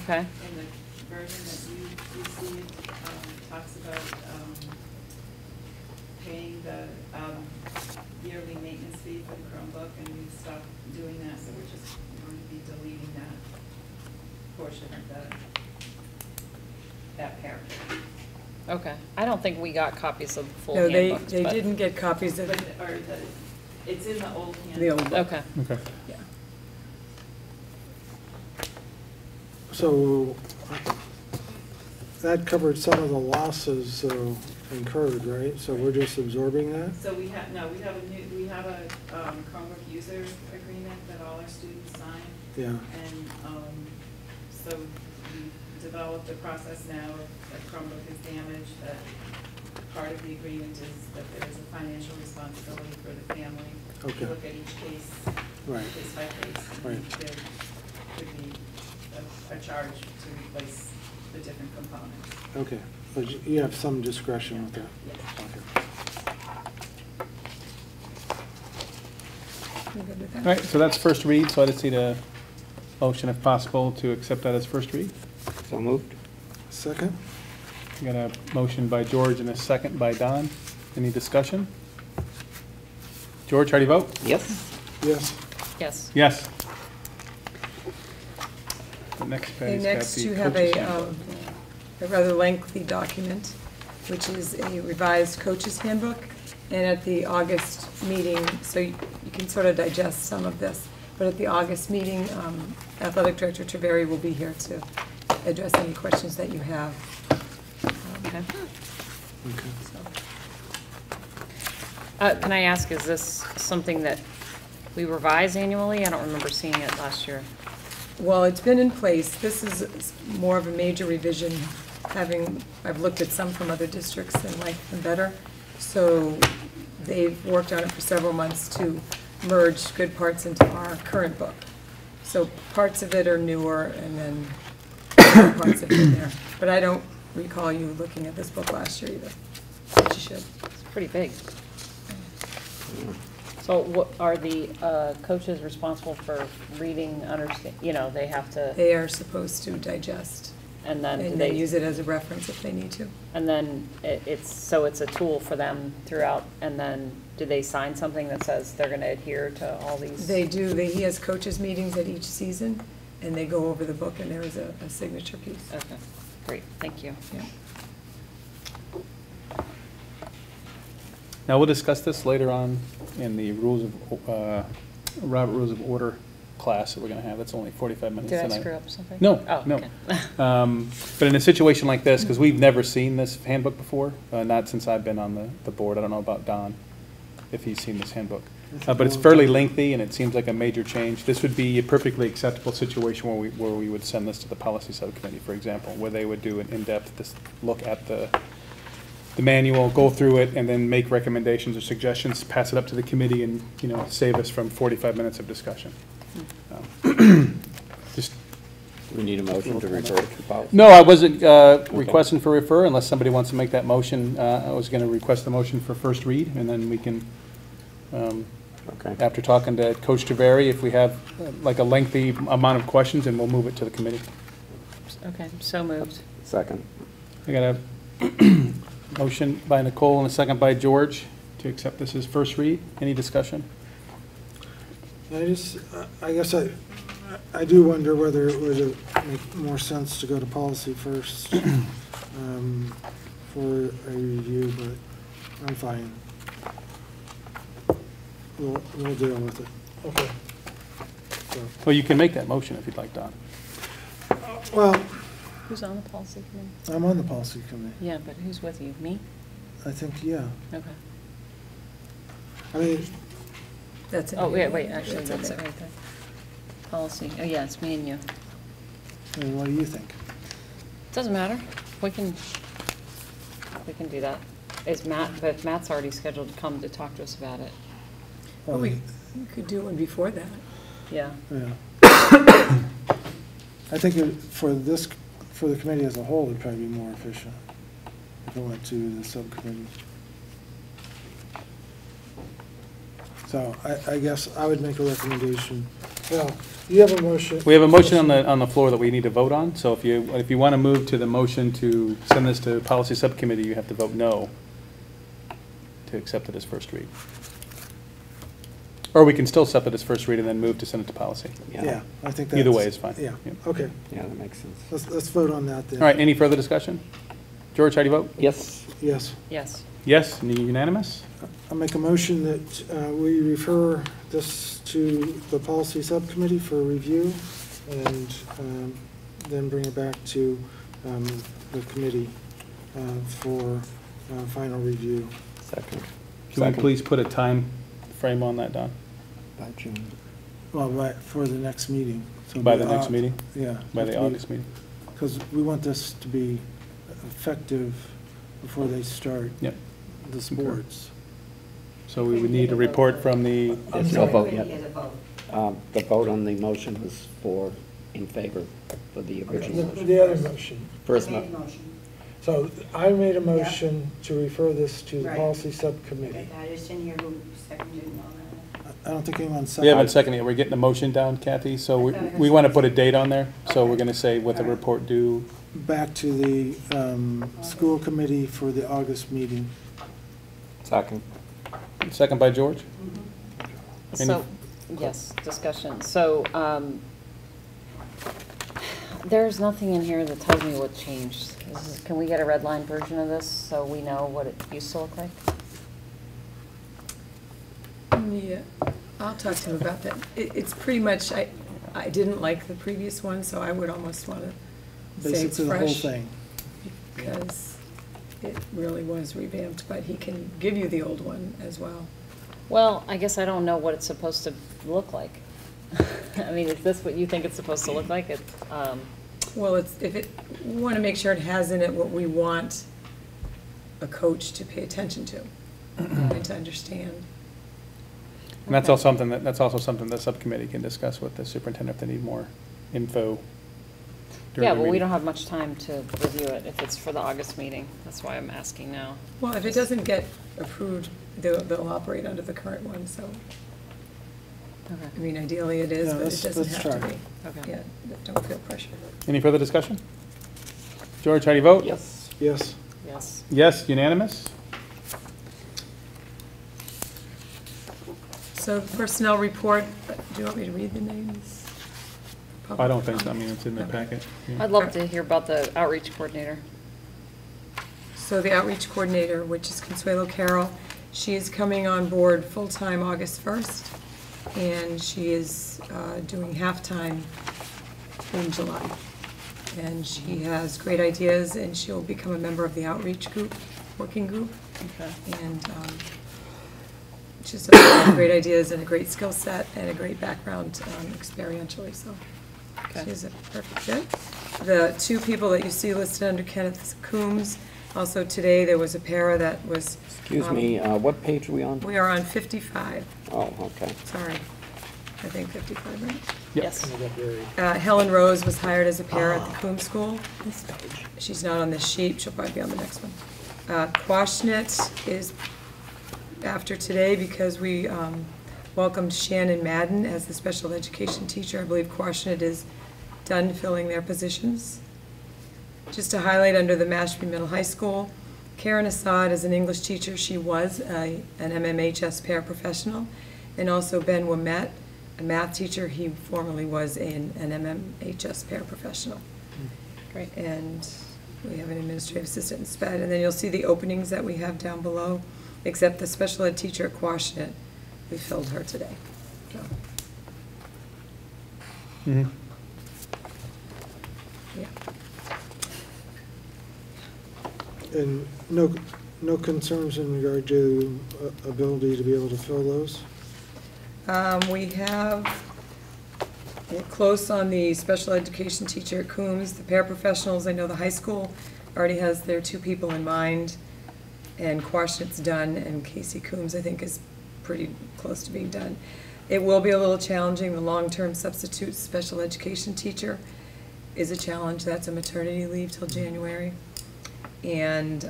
Okay. In the version that you received, talks about paying the yearly maintenance fee for the Chromebook, and we've stopped doing that, so we're just going to be deleting that portion of that paragraph. Okay. I don't think we got copies of the full No, handbooks. they but- didn't get copies of It's in the old handbook. the old book. Okay. Okay. Yeah. So that covered some of the losses incurred, right? So we're just absorbing that? So we have a Chromebook user agreement that all our students sign. Yeah. And so we developed a process now if a Chromebook is damaged, that part of the agreement is that there is a financial responsibility for the family. Okay. To look at each case, Right. case by case. and Right. There could be a charge to replace the different components. Okay, but you have some discretion with that? Yes. Okay. You good with All that? right, so that's first read, so I just need a motion if possible to accept that as first read. So moved. Second? We got a motion by George and a second by Don. Any discussion? George, how do you vote? Yes. Yes. Yes. Yes. The next Okay, page got next the you have coaches a handbook. rather lengthy document, which is a revised coaches handbook. And at the August meeting, so you can sort of digest some of this, but at the August meeting, Athletic Director Treveri will be here to address any questions that you have. Okay. Okay. Can I ask, is this something that we revise annually? I don't remember seeing it last year. Well, it's been in place. This is more of a major revision, I've looked at some from other districts and liked them better. So they've worked on it for several months to merge good parts into our current book. So parts of it are newer and then other parts have been there. But I don't recall you looking at this book last year either, but you should. It's pretty big. So what, are the coaches responsible for reading, understand, you know, they have to, They are supposed to digest and then do and then they, use it as a reference if they need to. and then it's a tool for them throughout, and then do they sign something that says they're gonna adhere to all these? They do. He has coaches meetings at each season, and they go over the book, and there is a signature piece. Okay, great, thank you. Yeah. Now, we'll discuss this later on in the rules of, Robert Rules of Order class that we're gonna have. That's only 45 minutes Did tonight. I screw up something? No, Oh, no. okay. But in a situation like this, because we've never seen this handbook before, not since I've been on the board. I don't know about Don, if he's seen this handbook. But it's fairly lengthy, and it seems like a major change. This would be a perfectly acceptable situation where we would send this to the policy subcommittee, for example, where they would do an in-depth look at the manual, go through it, and then make recommendations or suggestions, pass it up to the committee, and, you know, save us from 45 minutes of discussion. Just We need a motion to refer to policy. No, I wasn't requesting for refer unless somebody wants to make that motion. I was going to request the motion for first read, and then we can, Okay. after talking to Coach Taveri, if we have like a lengthy amount of questions, and we'll move it to the committee. Okay, so moved. Second. I got a motion by Nicole and a second by George to accept this as first read. Any discussion? I guess I do wonder whether it would make more sense to go to policy first for a review, but I'm fine. We'll deal with it. Okay. Well, you can make that motion if you'd like, Don. Well, Who's on the policy committee? I'm on the policy committee. Yeah, but who's with you? Me? I think, yeah. Okay. I mean, That's it. Oh, wait, actually, that's it right there. Policy, oh, yeah, it's me and you. I mean, what do you think? Doesn't matter. We can do that. Is Matt, but Matt's already scheduled to come to talk to us about it. Well, we could do one before that. Yeah. Yeah. I think for the committee as a whole, it'd probably be more efficient if it went to the subcommittee. So I guess I would make a recommendation. Well, you have a motion. We have a motion on the floor that we need to vote on. So if you want to move to the motion to send this to policy subcommittee, you have to vote no to accept it as first read. Or we can still accept it as first read and then move to send it to policy. Yeah, I think that's. Either way is fine. Yeah, Yeah. okay. Yeah, that makes sense. Let's vote on that then. All right, any further discussion? George, how do you vote? Yes. Yes. Yes. Yes, unanimous? I'll make a motion that we refer this to the policy subcommittee for review and then bring it back to the committee for final review. Second. Can we please put a time frame on that, Don? By June. Well, right, for the next meeting. So By the next meeting? Yeah. By the August meeting? Because we want this to be effective before they start Yep. the sports. So we would need a report from the, There's no vote yet. The vote on the motion was in favor for the original motion. The other motion. First So I made a motion to refer this to the Right. policy subcommittee. I just didn't hear who seconded and all that. I don't think anyone we seconded. haven't seconded it. We're getting the motion down, Kathy, so we want to put a date on there. So we're going to say with the report due. Back to the school committee for the August meeting. Second. Second by George? Any- So, yes, discussion. So, there's nothing in here that tells me what changed. Can we get a red line version of this so we know what it used to look like? Yeah, I'll talk to him about that. It's pretty much, I didn't like the previous one, so I would almost want to say it's Basically the whole fresh. thing. Because it really was revamped, but he can give you the old one as well. Well, I guess I don't know what it's supposed to look like. I mean, is this what you think it's supposed to look like? Well, we want to make sure it has in it what we want a coach to pay attention to and to understand. And that's also something the subcommittee can discuss with the superintendent if they need more info. during Yeah, the but we meeting. don't have much time to review it if it's for the August meeting. That's why I'm asking now. Well, if it doesn't get approved, they'll operate under the current one, so, Okay. I mean, ideally it is, Yeah, but it let's doesn't have to try. be. Okay. Yeah, don't feel pressure. Any further discussion? George, how do you vote? Yes. Yes. Yes. Yes, unanimous? So the personnel report, do you want me to read the names? I don't think so. I mean, it's in the Okay. packet. Yeah. I'd love to hear about the outreach coordinator. So the outreach coordinator, which is Consuelo Carroll, She is coming on board full-time August 1st, and she is doing half-time in July. And she has great ideas, and she'll become a member of the outreach group, working group. Okay. And she's got great ideas and a great skill set and a great background experientially, so Okay. she's a perfect fit. The two people that you see listed under Kenneth Coombs, also today there was a para that was. Excuse me, what page are we on? We are on 55, Oh, okay. sorry. I think 55, right? Yes. Helen Rose was hired as a para at the Coombs School. She's not on this sheet, she'll probably be on the next one. Quashnet is after today because we welcomed Shannon Madden as the special education teacher. I believe Quashnet is done filling their positions. Just to highlight under the Mashpee Middle High School, Karen Assad is an English teacher. She was an MMHS paraprofessional. And also Ben Wamet, a math teacher. He formerly was an MMHS paraprofessional. Great. And we have an administrative assistant in SPED. And then you'll see the openings that we have down below, except the special ed teacher at Quashnet. We filled her today. So, Mhm. yeah. And no concerns in regard to ability to be able to fill those? We're close on the special education teacher at Coombs. The paraprofessionals, I know the high school already has their two people in mind, and Quashnet's done, and Casey Coombs, I think, is pretty close to being done. It will be a little challenging. The long-term substitute special education teacher is a challenge. That's a maternity leave till January. And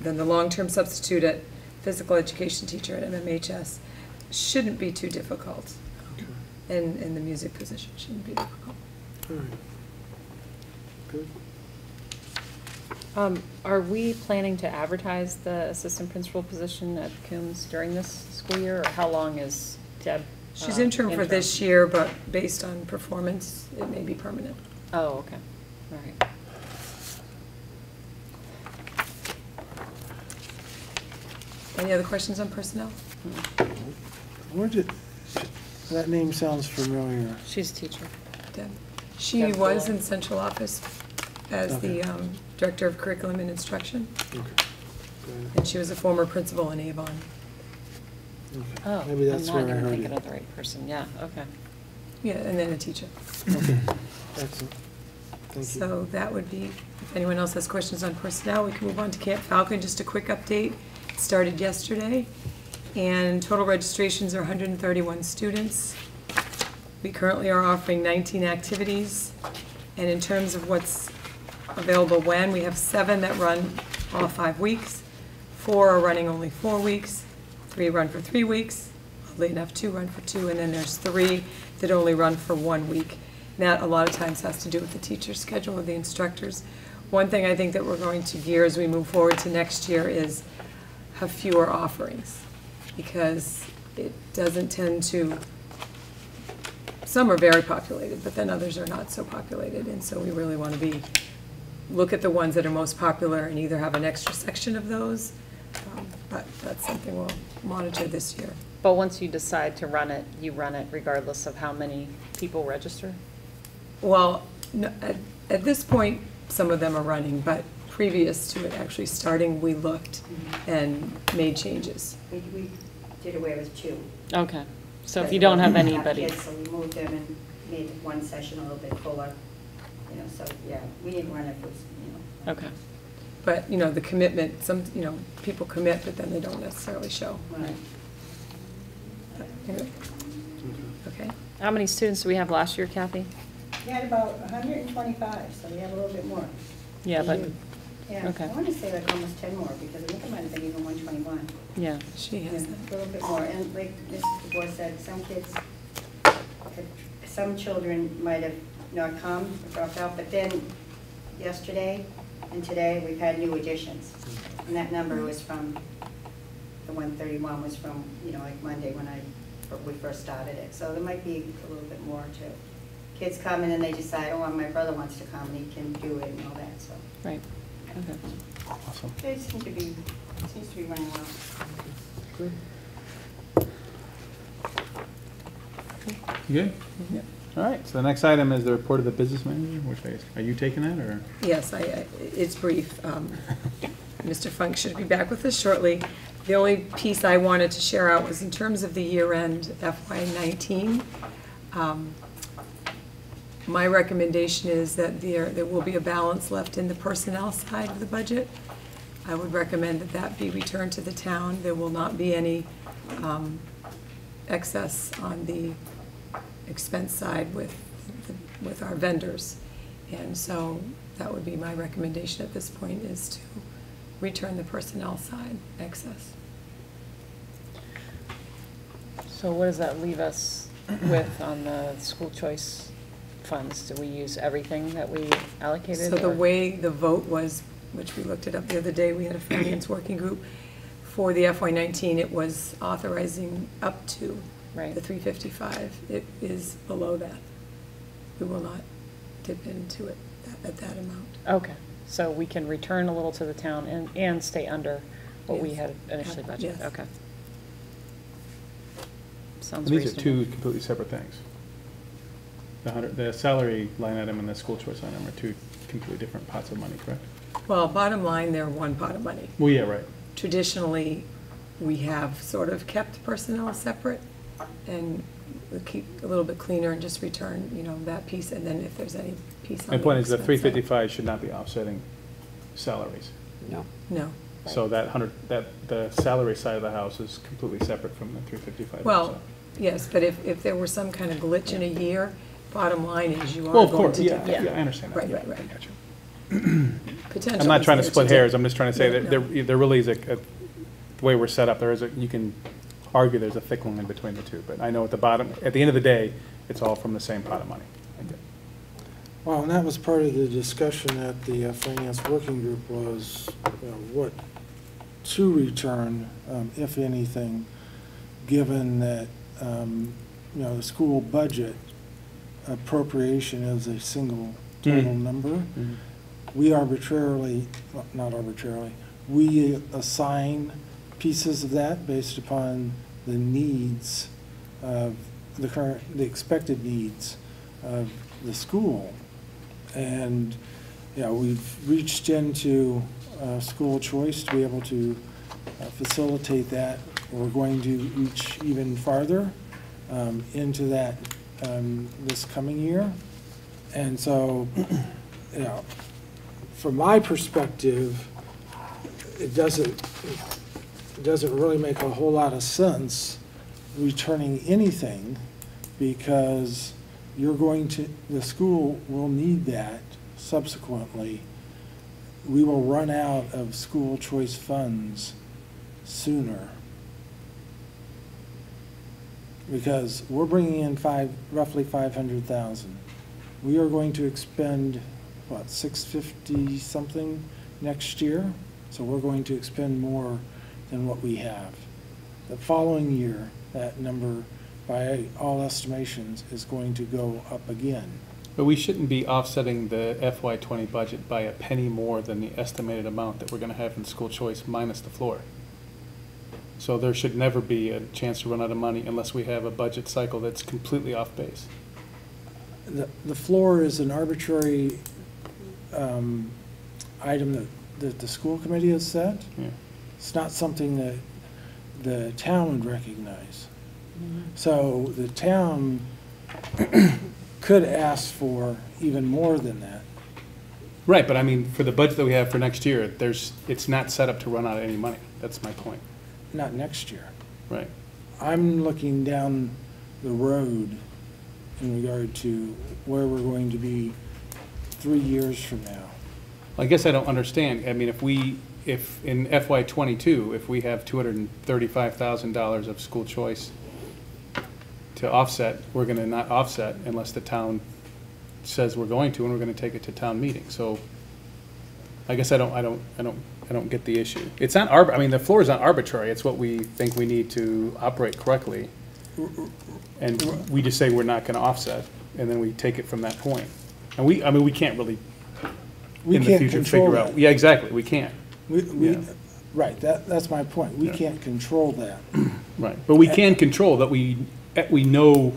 then the long-term substitute at physical education teacher at MMHS shouldn't be too difficult. Okay. And the music position shouldn't be difficult. All right. Good. Are we planning to advertise the assistant principal position at Coombs during this school year, or how long is Deb? She's interim for this year, but based on performance, it may be permanent. Oh, okay. All right. Any other questions on personnel? Where did, that name sounds familiar. She's a teacher. Deb. She Deb was Fuller. in central office as the Director of Curriculum and Instruction, Okay. and she was a former principal in Avon. Okay. Oh, Maybe that's I'm where not I even heard thinking it. of the right person. Yeah, okay. Yeah, and then a teacher. Okay. Excellent. Thank you. So that would be, if anyone else has questions on personnel, we can move on to Camp Falcon. Just a quick update. It started yesterday, and total registrations are 131 students. We currently are offering 19 activities, and in terms of what's available when, we have 7 that run all 5 weeks, 4 are running only 4 weeks, 3 run for 3 weeks, oddly enough 2 run for 2, and then there's 3 that only run for 1 week. And that a lot of times has to do with the teacher's schedule or the instructors. One thing I think that we're going to gear as we move forward to next year is have fewer offerings, because it doesn't tend to, some are very populated, but then others are not so populated, and so we really want to look at the ones that are most popular and either have an extra section of those, but that's something we'll monitor this year. But once you decide to run it, you run it regardless of how many people register? Well, no, at this point, some of them are running, but previous to it actually starting, we looked and made changes. We did away with 2. Okay. So if you don't have anybody. Kids, so we moved them and made one session a little bit fuller, so, yeah, we didn't run it for, Okay. But, the commitment, people commit, but then they don't necessarily show. Right. Anyway. Okay. How many students do we have last year, Kathy? We had about 125, so we have a little bit more. Yeah, but, Yeah, okay. I want to say like almost 10 more, because I think it might have been even 121. Yeah. She Yeah, has a that. little bit more, and like Mrs. DeBoer said, some children might have not come, dropped out, but then yesterday and today, we've had new additions. And that number was from, the 131 was from, like Monday when we first started it. So there might be a little bit more too. Kids come and then they decide, oh, my brother wants to come and he can do it and all that, so. Right. Okay. Awesome. They seem to be Seems to be running well. Good. You good? Yep. All right, so the next item is the report of the business manager, which are you taking that, or? Yes, it's brief. Mr. Funk should be back with us shortly. The only piece I wanted to share out was in terms of the year-end FY19. My recommendation is that there will be a balance left in the personnel side of the budget. I would recommend that that be returned to the town. There will not be any excess on the expense side with our vendors. And so that would be my recommendation at this point, is to return the personnel side excess. So what does that leave us with on the school choice funds? Do we use everything that we allocated? So the or- way the vote was, which we looked it up the other day, we had a finance working group. For the FY19, it was authorizing up to Right. the 355. It is below that. We will not dip into it at that amount. Okay, so we can return a little to the town and stay under what we Yes. had initially budgeted? Yes. Okay. Sounds These are reasonable. two completely separate things. The salary line item and the school choice line item are two completely different pots of money, correct? Well, bottom line, they're one pot of money. Well, yeah, right. Traditionally, we have sort of kept personnel separate, and we'll keep a little bit cleaner and just return, that piece, and then if there's any piece on the My point is the expense side. 355 should not be offsetting salaries. No. No. So the salary side of the house is completely separate from the 355. Well, yes, but if there were some kind of glitch in a year, bottom line is you are Well, of going course, to. yeah, I understand that. Right, Yeah, right, right. I got you. Potential I'm not is trying to there split do. hairs, I'm just trying to say Yeah, that there really is the way we're set up, you can argue there's a thick line between the two, but I know at the end of the day, it's all from the same pot of money. I get it. Well, and that was part of the discussion at the finance working group was, what to return, if anything, given that, the school budget appropriation is a single total number. We arbitrarily, well, not arbitrarily, we assign pieces of that based upon the needs of the expected needs of the school. And, we've reached into school choice to be able to facilitate that. We're going to reach even farther into that this coming year. And so, from my perspective, it doesn't really make a whole lot of sense returning anything, because the school will need that subsequently. We will run out of school choice funds sooner, because we're bringing in roughly 500,000. We are going to expend, what, 650 something next year? So we're going to expend more than what we have. The following year, that number, by all estimations, is going to go up again. But we shouldn't be offsetting the FY20 budget by a penny more than the estimated amount that we're going to have in school choice minus the floor. So there should never be a chance to run out of money unless we have a budget cycle that's completely off base. The floor is an arbitrary item that the school committee has set. Yeah. It's not something that the town would recognize. So the town could ask for even more than that. Right, but I mean, for the budget that we have for next year, it's not set up to run out of any money. That's my point. Not next year. Right. I'm looking down the road in regard to where we're going to be 3 years from now. I guess I don't understand. I mean, if in FY22, if we have $235,000 of school choice to offset, we're going to not offset unless the town says we're going to, and we're going to take it to town meeting. So I guess I don't get the issue. It's not I mean, the floor is not arbitrary. It's what we think we need to operate correctly. And we just say we're not going to offset, and then we take it from that point. And we can't really, We in the can't future, control figure out. that. Yeah, exactly, we can't. We, Yeah. Right, that's my point. We can't control that. Right, but we can control that we know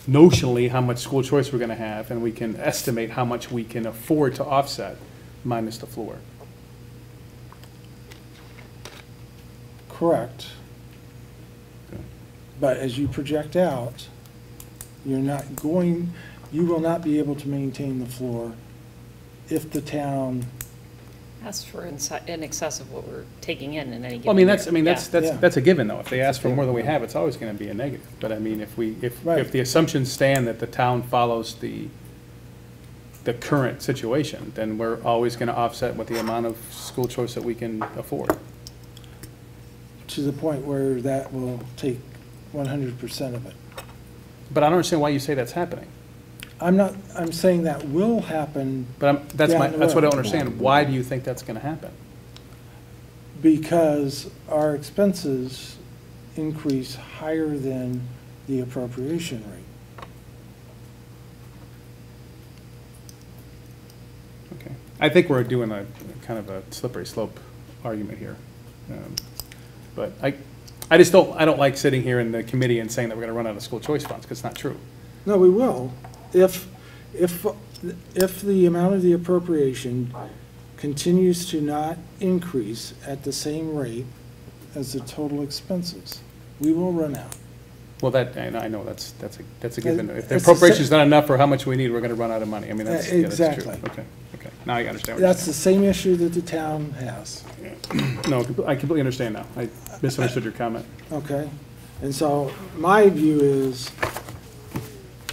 notionally how much school choice we're gonna have, and we can estimate how much we can afford to offset minus the floor. Correct. Okay. But as you project out, you will not be able to maintain the floor if the town, Ask for in excess of what we're taking in any given Well, I mean, year. Yeah. that's a given, though. If they ask for more than we have, it's always gonna be a negative. But I mean, if Right. the assumptions stand that the town follows the current situation, then we're always gonna offset with the amount of school choice that we can afford. to the point where that will take 100% of it. But I don't understand why you say that's happening. I'm saying that will happen. But that's what I don't understand. Why do you think that's gonna happen? Because our expenses increase higher than the appropriation rate. Okay. I think we're doing a kind of a slippery slope argument here. But I just I don't like sitting here in the committee and saying that we're gonna run out of school choice funds, because it's not true. No, we will. If the amount of the appropriation continues to not increase at the same rate as the total expenses, we will run out. Well, I know that's a given. If the It's the appropriation's not enough for how much we need, we're gonna run out of money. I mean, that's true. Exactly. Okay. Now I understand what you're That's the same issue that the town has. saying. No, I completely understand now. I misunderstood your comment. Okay? And so my view is,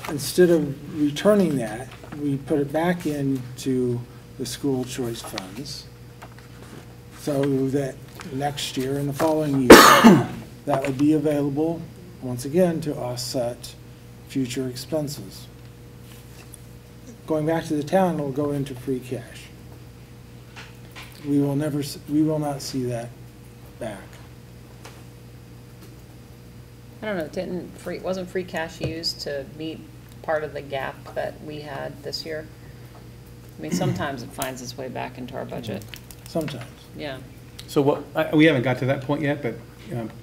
instead of returning that, we put it back into the school choice funds, so that next year and the following year, that would be available, once again, to offset future expenses. Going back to the town, it'll go into free cash. We will not see that back. I don't know, wasn't free cash used to meet part of the gap that we had this year? I mean, sometimes it finds its way back into our budget. Sometimes. Yeah. So we haven't got to that point yet, but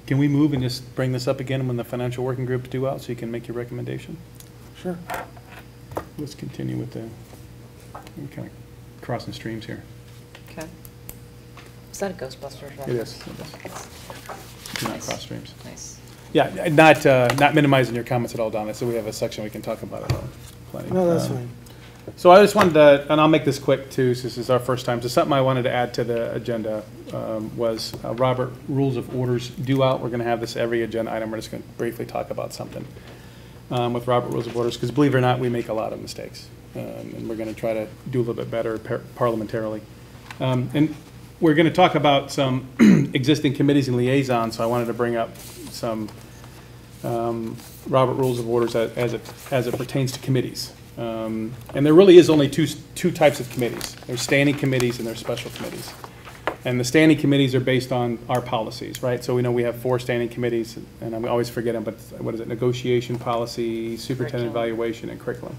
can we move and just bring this up again when the financial working group's due out, so you can make your recommendation? Sure. Let's continue with we're kind of crossing streams here. Okay. Is that a Ghostbusters reference? It is. Do not Nice. cross streams. Nice. Yeah, not minimizing your comments at all, Donna, so we have a section we can talk about it all. Plenty. No, that's fine. So I just wanted to, and I'll make this quick too, since this is our first time, so something I wanted to add to the agenda was Robert Rules of Orders due out. We're gonna have this every agenda item. We're just gonna briefly talk about something with Robert Rules of Orders, because believe it or not, we make a lot of mistakes. And we're gonna try to do a little bit better parliamentarily. And we're gonna talk about some existing committees and liaisons, so I wanted to bring up some Robert Rules of Orders as it pertains to committees. And there really is only two types of committees. There's standing committees and there's special committees. And the standing committees are based on our policies, right? So we know we have 4 standing committees, and I always forget them, but what is it? Negotiation, policy, superintendent evaluation, and curriculum.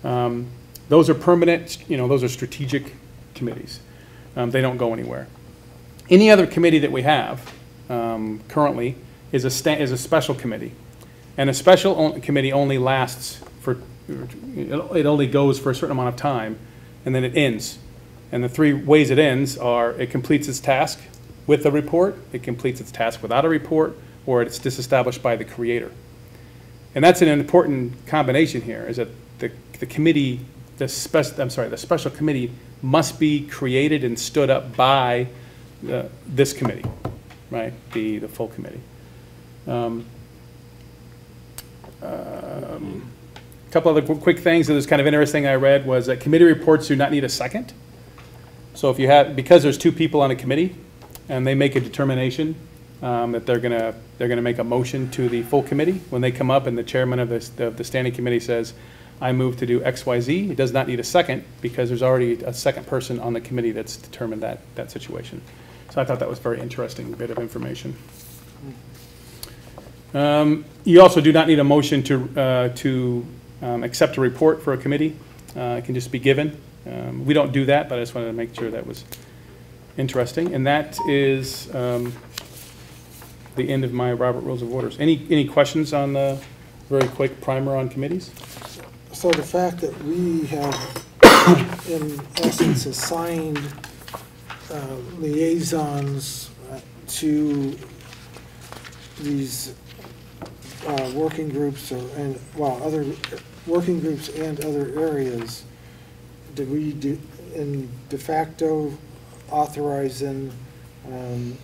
Yeah. Those are permanent, those are strategic committees. They don't go anywhere. Any other committee that we have currently is a special committee. And a special committee only lasts it only goes for a certain amount of time, and then it ends. And the 3 ways it ends are: it completes its task with a report, it completes its task without a report, or it's disestablished by the creator. And that's an important combination here, is that the special committee must be created and stood up by this committee, right? The full committee. A couple other quick things that was kind of interesting I read was that committee reports do not need a second. So because there's 2 people on a committee and they make a determination that they're gonna make a motion to the full committee, when they come up and the chairman of the standing committee says, I move to do X, Y, Z, it does not need a second, because there's already a second person on the committee that's determined that situation. So I thought that was a very interesting bit of information. You also do not need a motion to accept a report for a committee. It can just be given. We don't do that, but I just wanted to make sure that was interesting. And that is the end of my Robert Rules of Orders. Any questions on the very quick primer on committees? So the fact that we have, in essence, assigned liaisons to these working groups other working groups and other areas, did we in de facto authorize in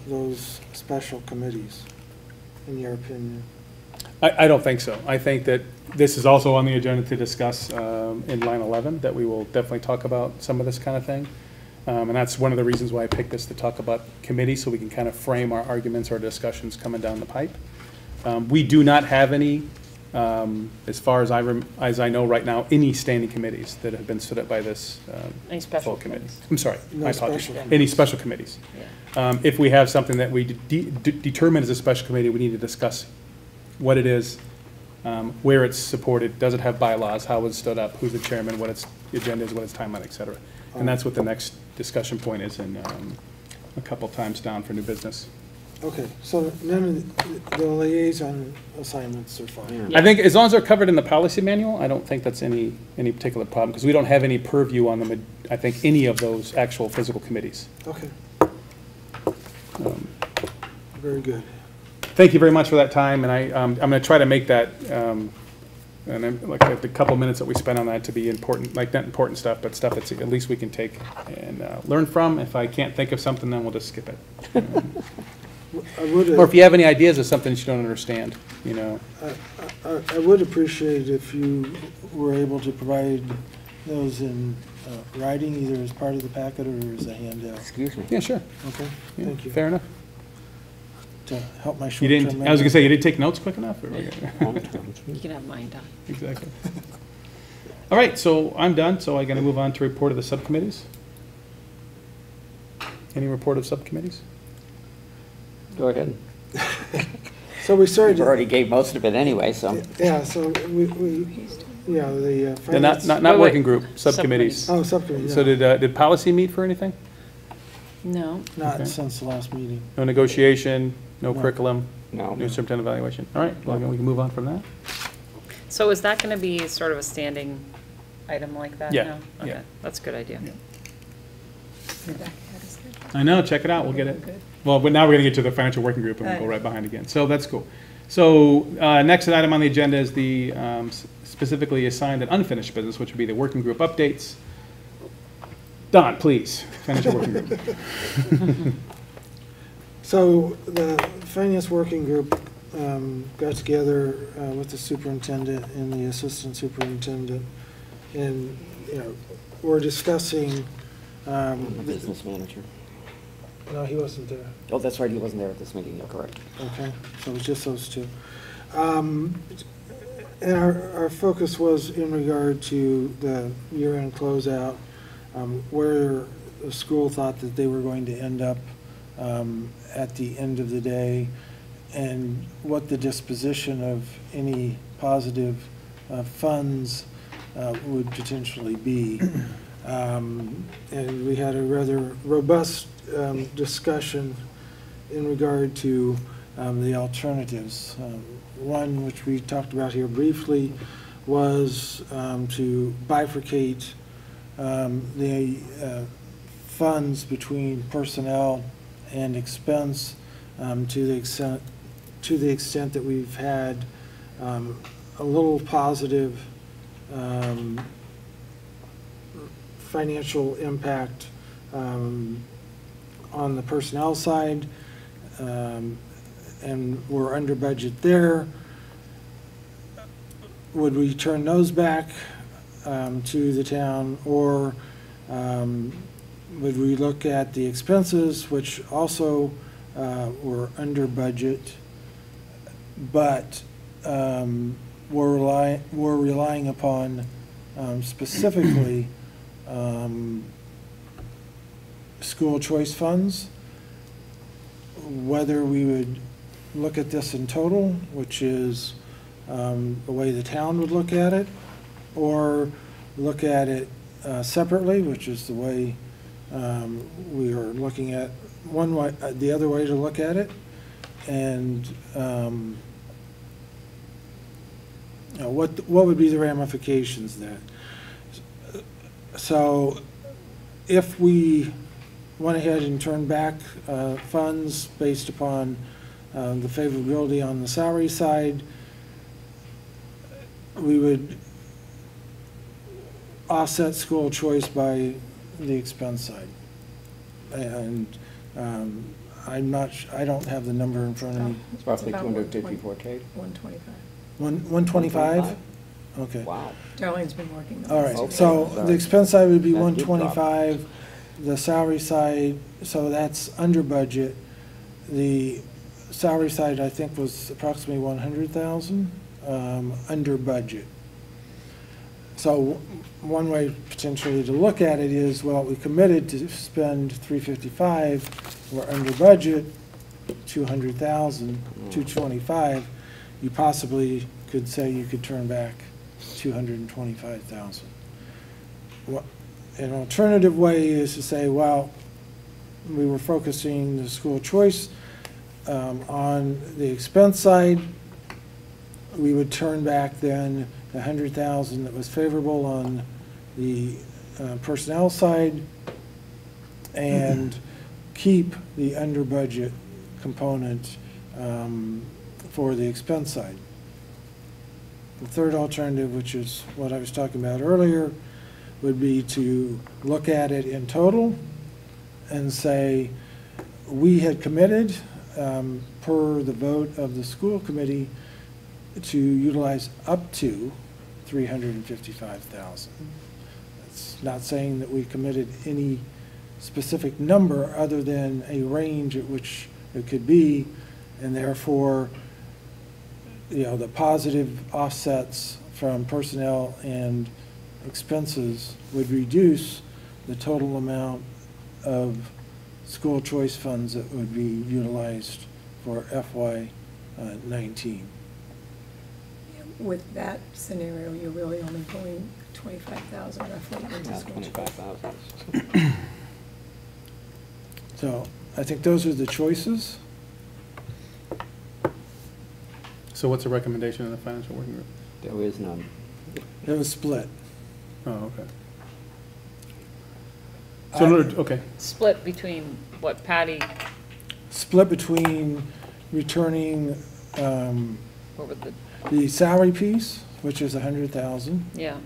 those special committees, in your opinion? I don't think so. I think that this is also on the agenda to discuss in line 11, that we will definitely talk about some of this kind of thing. And that's one of the reasons why I picked this to talk about committee, so we can kind of frame our arguments or discussions coming down the pipe. We do not have any, as far as I know right now, any standing committees that have been stood up by this Any special full committee. committees? I'm sorry, No I apologize. special. Any special committees. If we have something that we determine as a special committee, we need to discuss what it is, where it's supported, does it have bylaws, how it's stood up, who's the chairman, what its agenda is, what its timeline, et cetera. And that's what the next discussion point is in a couple times down for new business. Okay, so none of the liaison assignments are fine. I think as long as they're covered in the policy manual, I don't think that's any particular problem, because we don't have any purview on them, I think, any of those actual physical committees. Okay. Very good. Thank you very much for that time, and I'm going to try to make that, and then, like, the couple minutes that we spent on that to be important, like, not important stuff, but stuff that's at least we can take and learn from. If I can't think of something, then we'll just skip it. Or if you have any ideas of something that you don't understand, you know. I would appreciate if you were able to provide those in writing, either as part of the packet or as a handout. Excuse me. Yeah, sure. Okay, Yeah, thank you. fair enough. To help my You short-term didn't, I was going to say, you didn't take notes quick enough? Or? You can have mine done. Exactly. All right, so I'm done, so I'm going to move on to report of the subcommittees. Any report of subcommittees? Go ahead. So we started. You already gave most of it anyway, so. Yeah, so the They're finance. not Wait, working group, subcommittees. Oh, subcommittee, yeah. So did policy meet for anything? No. Not Okay. since the last meeting. No negotiation, no No. curriculum, No. no superintendent evaluation? All right, well, then we can move on from that. So is that going to be sort of a standing item like that Yeah, now? yeah. Okay, that's a good idea. I know, check it out, we'll get it. Well, but now we're gonna get to the financial working group and we'll go right behind again. So that's cool. So, next item on the agenda is the specifically assigned and unfinished business, which would be the working group updates. Don, please, financial working group. So the finance working group got together with the superintendent and the assistant superintendent, and, you know, we're discussing. The business manager. No, he wasn't there. Oh, that's right, he wasn't there at this meeting, you're correct. Okay, so it was just those two. And our focus was in regard to the year-end closeout, where the school thought that they were going to end up at the end of the day, and what the disposition of any positive funds would potentially be. And we had a rather robust discussion in regard to the alternatives. One, which we talked about here briefly, was to bifurcate the funds between personnel and expense to the extent that we've had a little positive financial impact on the personnel side, and we're under budget there. Would we turn those back to the town, or would we look at the expenses, which also were under budget, but we're relying upon specifically school choice funds, whether we would look at this in total, which is the way the town would look at it, or look at it separately, which is the way We are looking at one way, the other way to look at it, and what would be the ramifications there? So if we went ahead and turned back funds based upon the favorability on the salary side, we would offset school choice by the expense side. And I don't have the number in front of me. It's roughly about 254K. 125. 125? Okay. Wow. Darlene's been working on All this. right, so the expense side would be That did drop. 125, the salary side, so that's under budget. The salary side, I think, was approximately 100,000, under budget. So one way potentially to look at it is, well, we committed to spend 355, we're under budget, 200,000, 225. You possibly could say you could turn back 225,000. An alternative way is to say, well, we were focusing the school choice on the expense side. We would turn back then the 100,000 that was favorable on the personnel side and keep the under budget component for the expense side. The third alternative, which is what I was talking about earlier, would be to look at it in total and say, we had committed, per the vote of the school committee, to utilize up to 355,000. It's not saying that we committed any specific number other than a range at which it could be, and therefore, you know, the positive offsets from personnel and expenses would reduce the total amount of school choice funds that would be utilized for FY19. With that scenario, you're really only going 25,000 roughly into Yeah, school choice. 25,000. So I think those are the choices. So what's the recommendation of the financial working group? There is none. It was split. Oh, okay. So in order to, okay, Split between what Patty, Split between returning what were the salary piece, which is 100,000, yeah,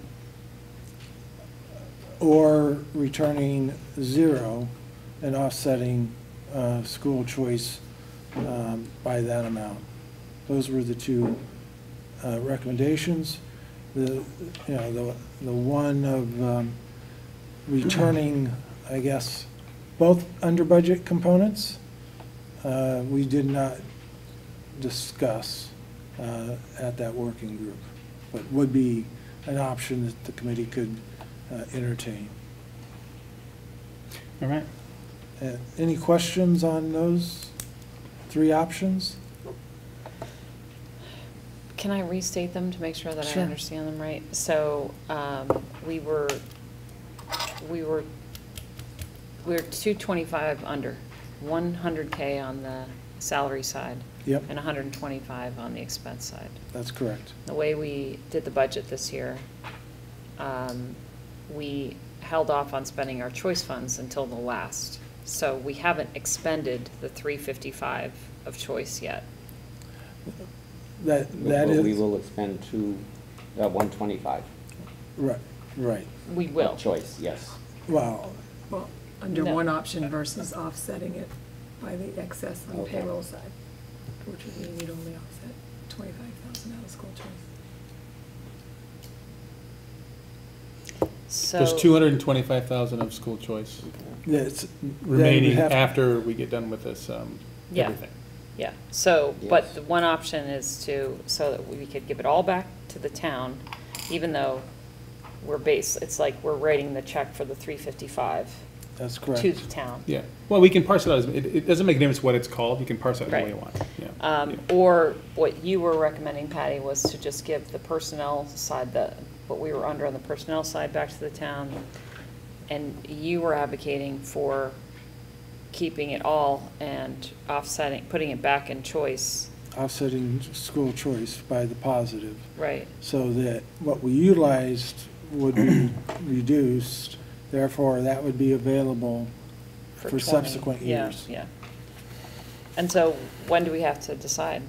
or returning 0 and offsetting school choice by that amount. Those were the two recommendations. The one of returning, I guess, both under budget components, we did not discuss at that working group, but would be an option that the committee could entertain. all right. Any questions on those three options? can I restate them to make sure that I Sure. understand them right? So, we were 225 under, 100K on the salary side. Yep. And 125 on the expense side. That's correct. The way we did the budget this year, we held off on spending our choice funds until the last. So we haven't expended the 355 of choice yet. That is. We will expend to 125. Right, right. We will. Choice, yes. Well, Well, under No. one option versus offsetting it by the excess on the Okay. payroll side, which would mean you'd only offset 25,000 out of school choice. So. There's 225,000 of school choice it's. remaining have- after we get done with this, Yeah. everything. Yeah, so, but Yes. the one option is to, so that we could give it all back to the town, even though it's like we're writing the check for the 355 That's correct. to the town. Yeah, well, we can parse it out, it doesn't make a difference what it's called, you can parse it any way Right. you want, yeah. Yeah. Or what you were recommending, Patty, was to just give the personnel side, what we were under on the personnel side back to the town, and you were advocating for keeping it all and offsetting, putting it back in choice. Offsetting school choice by the positive. Right. So that what we utilized would be reduced, therefore that would be available for 20. subsequent Yeah, years. yeah. And so when do we have to decide?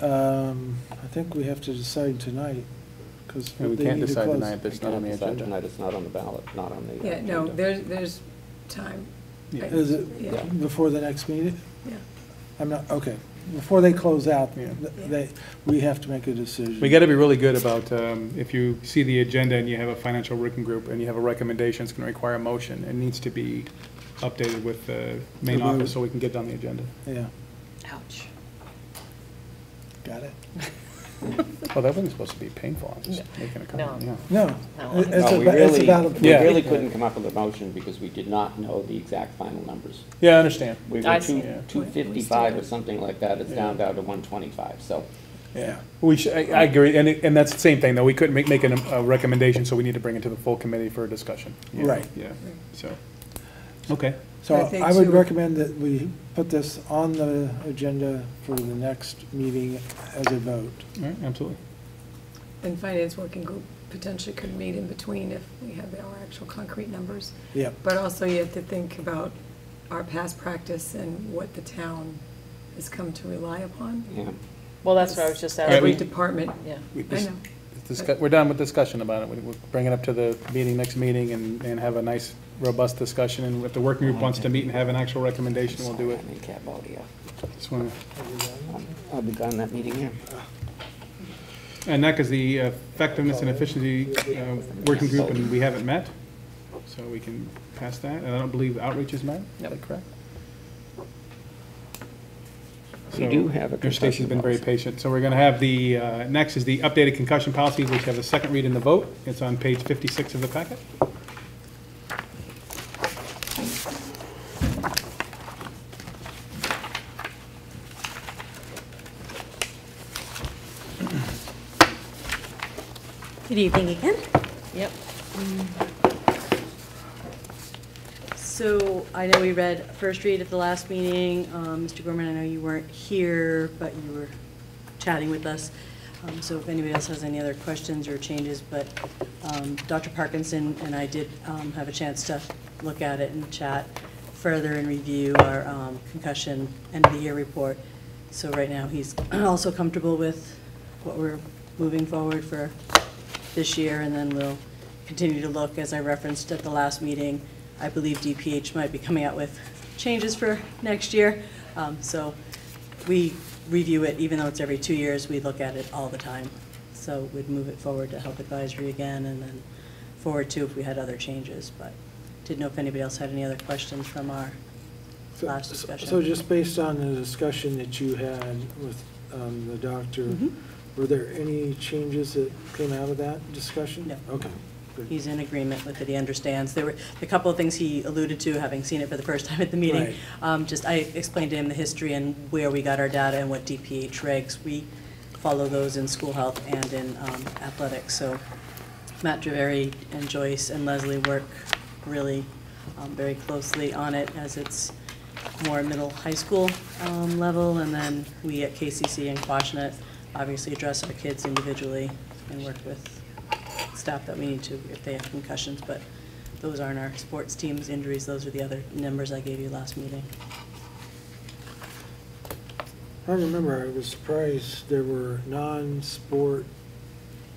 I think we have to decide tonight, because Yeah, we they can't need to decide close. tonight, that's not on the Decide agenda. Tonight, it's not on the ballot, not on the Yeah, no, agenda. there's time. Yeah. Is it Yeah. before the next meeting? Yeah. I'm not, okay. Before they close out, Yeah. we have to make a decision. We got to be really good about, if you see the agenda and you have a financial working group and you have a recommendation, it's going to require a motion. It needs to be updated with the main The vote. office so we can get on the agenda. Yeah, Ouch. got it. Well, that wasn't supposed to be painful, I'm just making a comment, No. yeah. No, No. it's No, we about, it's really, about. we Yeah. really couldn't come up with a motion because we did not know the exact final numbers. Yeah, I understand. We I were see. 255 or something like that, it's Yeah. down to 125, so. Yeah, we should, I agree, and that's the same thing, though, we couldn't make a recommendation, so we need to bring it to the full committee for a discussion. Yeah, Right. Yeah, so, okay. So I think I would too- recommend that we put this on the agenda for the next meeting as a vote. All right, absolutely. And Finance Working Group potentially could meet in between if we have our actual concrete numbers. Yep. But also you have to think about our past practice and what the town has come to rely upon. Yeah. Well, that's what I was just right, Every asking. department, Yeah. I know. We're done with discussion about it, we'll bring it up to the meeting, next meeting, and have a nice, robust discussion, and if the working group wants to meet and have an actual recommendation, we'll do it. I'm in Cambodia. Just wanna- I'll be gone that meeting here. And that is the effectiveness and efficiency working group, and we haven't met, so we can pass that. And I don't believe outreach is met, is that correct? We do have a So, Stacy's been very concussion patient. So we're going to have the, next is the updated concussion policy, which have the second read in the vote. It's on page 56 of the packet. Good evening again. Yep. So I know we read first read at the last meeting. Mr. Gorman, I know you weren't here, but you were chatting with us. So if anybody else has any other questions or changes, but Dr. Parkinson and I did have a chance to look at it and chat further and review our concussion end of the year report. So right now he's also comfortable with what we're moving forward for this year, and then we'll continue to look, as I referenced at the last meeting. I believe DPH might be coming out with changes for next year. So we review it, even though it's every 2 years, we look at it all the time. So we'd move it forward to health advisory again, and then forward to if we had other changes. But didn't know if anybody else had any other questions from our last discussion. So just based on the discussion that you had with the doctor, Mhm. were there any changes that came out of that discussion? No. Okay. Good. He's in agreement with it, he understands. There were a couple of things he alluded to, having seen it for the first time at the meeting. Right. I explained to him the history and where we got our data and what DPH regs. We follow those in school health and in athletics. So Matt Draveri and Joyce and Leslie work really very closely on it, as it's more middle high school level. And then we at KCC and Quashnet obviously address our kids individually and work with staff that we need to if they have concussions, but those aren't our sports teams' injuries. Those are the other numbers I gave you last meeting. I remember I was surprised there were non-sport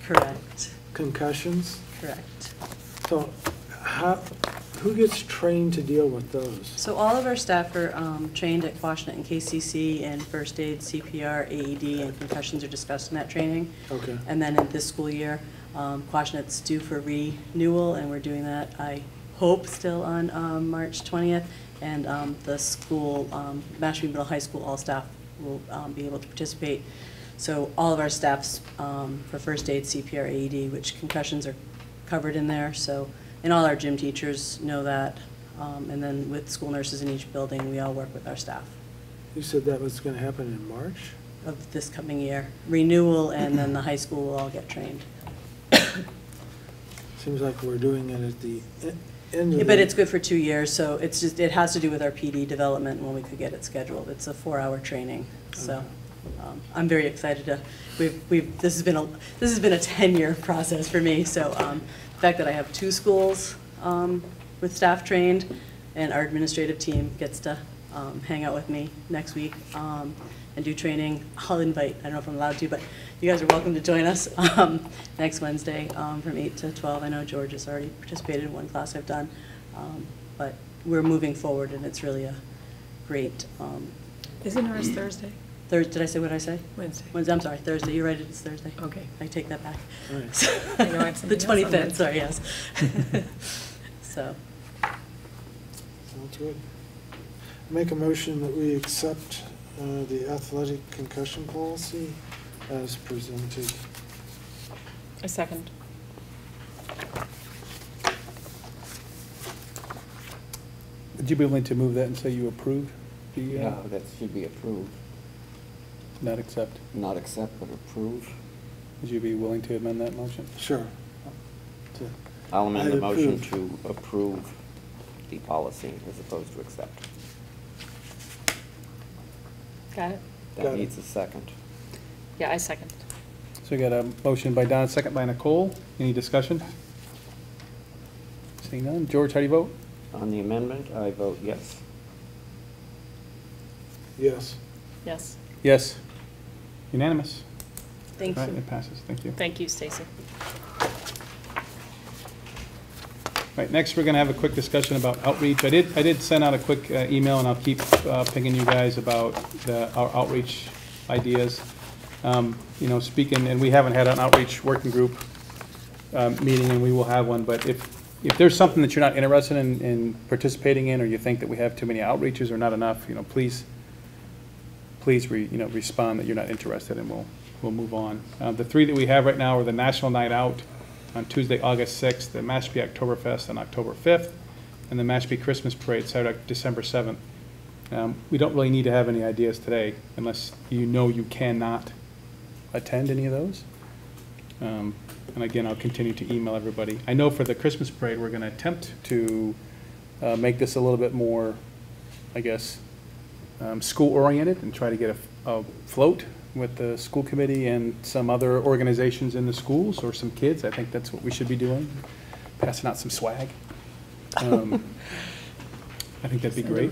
Correct, concussions. correct. So who gets trained to deal with those? So all of our staff are trained at Quashnet and KCC in first aid, CPR, AED, and concussions are discussed in that training. Okay. And then in this school year, Quashnet's due for renewal, and we're doing that, I hope, still on March 20th. And the school, Mashpee Middle High School, all staff will be able to participate. So all of our staffs for first aid, CPR, AED, which concussions are covered in there. So, and all our gym teachers know that. And then with school nurses in each building, we all work with our staff You said that was going to happen in March? of this coming year. Renewal, and then the high school will all get trained. seems like we're doing it at the end of Yeah, the. but it's good for 2 years, so it's just, it has to do with our PD development when we could get it scheduled. It's a 4-hour training, so I'm very excited to, this has been a 10-year process for me, so the fact that I have 2 schools with staff trained, and our administrative team gets to hang out with me next week and do training. I'll invite, I don't know if I'm allowed to, but you guys are welcome to join us next Wednesday from 8 to 12. I know George has already participated in one class I've done, but we're moving forward, and it's really a great. Isn't ours Thursday? Did I say what I say? Wednesday. Wednesday, I'm sorry, Thursday. You're right, it's Thursday. Okay. I take that back. Right. I know I have The something else on 25th, sorry, yes. So. Sounds good. Make a motion that we accept the athletic concussion policy as presented. A second. Would you be willing to move that and say you approve? Yeah, that should be approved. Not accept? Not accept, but approve. Would you be willing to amend that motion? Sure. I'll amend the I motion approve. to approve the policy as opposed to accept. Got it? Got That it. needs a second. Yeah, I second. So we got a motion by Don, second by Nicole. Any discussion? Seeing none. George, how do you vote? On the amendment, I vote yes. Yes. Yes. Yes. Unanimous. Thank Right, you. it passes. Thank you. Thank you, Stacy. Right, next, we're gonna have a quick discussion about outreach. I did send out a quick email, and I'll keep pinging you guys about our outreach ideas. You know, speaking, and we haven't had an outreach working group meeting, and we will have one, but if there's something that you're not interested in participating in, or you think that we have too many outreaches or not enough, you know, please respond that you're not interested, and we'll move on. The 3 that we have right now are the National Night Out on Tuesday, August 6th, the Mashpee Oktoberfest on October 5th, and the Mashpee Christmas Parade Saturday, December 7th. We don't really need to have any ideas today, unless you know you cannot attend any of those. And again, I'll continue to email everybody. I know for the Christmas Parade, we're going to attempt to make this a little bit more, I guess, school-oriented, and try to get a float with the school committee and some other organizations in the schools, or some kids. I think that's what we should be doing, passing out some swag. I think that'd be great.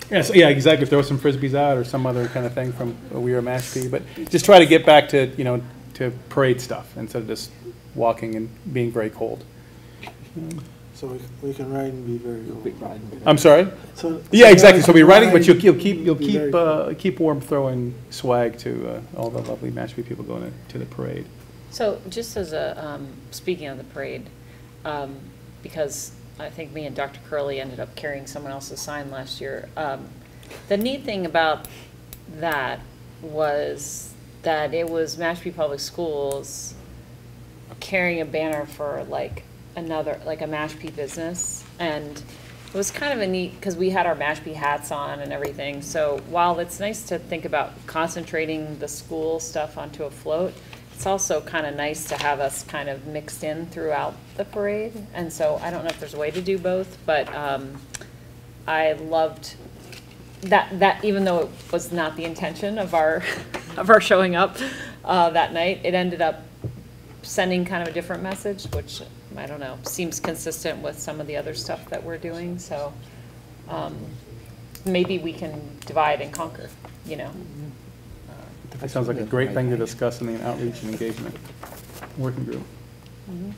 Yes, yeah, exactly. Throw some Frisbees out or some other kind of thing from We Are Mashpee. But just try to get back to, to parade stuff instead of just walking and being very cold. So we can ride and be very cold. I'm sorry? So Yeah, exactly. So we'll be riding, but you'll Be very cool. keep warm throwing swag to all the lovely Mashpee people going to the parade. So just as a, speaking of the parade, because I think me and Dr. Curley ended up carrying someone else's sign last year. The neat thing about that was that it was Mashpee Public Schools carrying a banner for like a Mashpee business, and it was kind of a neat, because we had our Mashpee hats on and everything. So while it's nice to think about concentrating the school stuff onto a float, it's also kind of nice to have us kind of mixed in throughout the parade. And so I don't know if there's a way to do both, but I loved that even though it was not the intention of our of our showing up that night, it ended up sending kind of a different message, which I don't know, seems consistent with some of the other stuff that we're doing. So maybe we can divide and conquer, That sounds like a great thing to discuss in the outreach and engagement working group. Mm-hmm.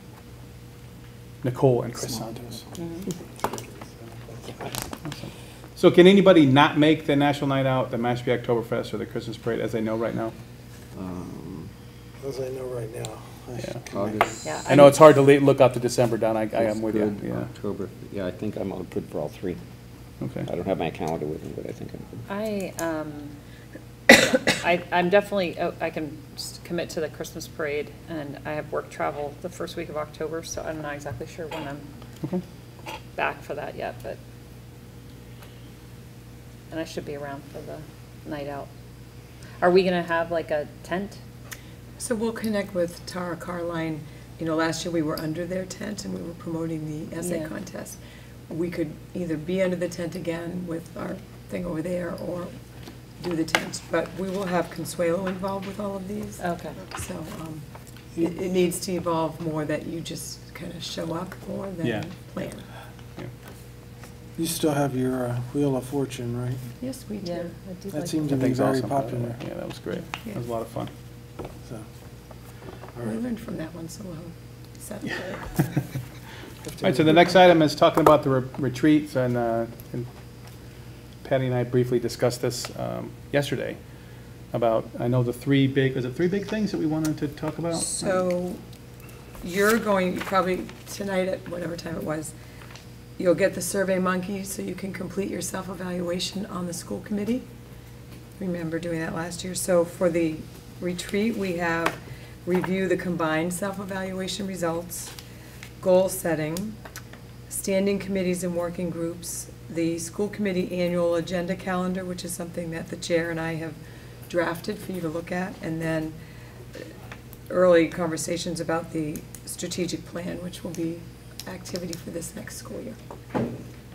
Nicole and Chris Santos. Awesome. So can anybody not make the National Night Out, the Mashpee Oktoberfest, or the Christmas Parade, as they know right now? As I know right now. August. Yeah, I know it's hard to look out to December, Don. I am with you. Yeah. October. Yeah, I think I'm good for all 3. Okay. I don't have my calendar with me, but I think I'm good. I'm definitely, I can commit to the Christmas parade, and I have work travel the first week of October, so I'm not exactly sure when I'm back for that yet, and I should be around for the night out. Are we gonna have like a tent? So we'll connect with Tara Carline you know, last year we were under their tent and we were promoting the essay Yeah. contest. We could either be under the tent again with our thing over there or do the tent. But we will have Consuelo involved with all of these. Okay. So it needs to evolve more that you just kind of show up more Yeah. than plan. You still have your Wheel of Fortune, right? Yes, we do. Yeah, I do That like seemed to That be thing's very awesome, by the way. popular. Yeah, that was great. Yeah. That was a lot of fun. So, all We right. learned from that one, so we'll set it. All right, so the next item is talking about the retreats, and Patty and I briefly discussed this yesterday, about, I know the three big things that we wanted to talk about? So you're going, probably tonight at whatever time it was, you'll get the Survey Monkey so you can complete your self-evaluation on the school committee. Remember doing that last year. So for the retreat, we have review the combined self-evaluation results, goal setting, standing committees and working groups, the school committee annual agenda calendar, which is something that the chair and I have drafted for you to look at, and then early conversations about the strategic plan, which will be activity for this next school year.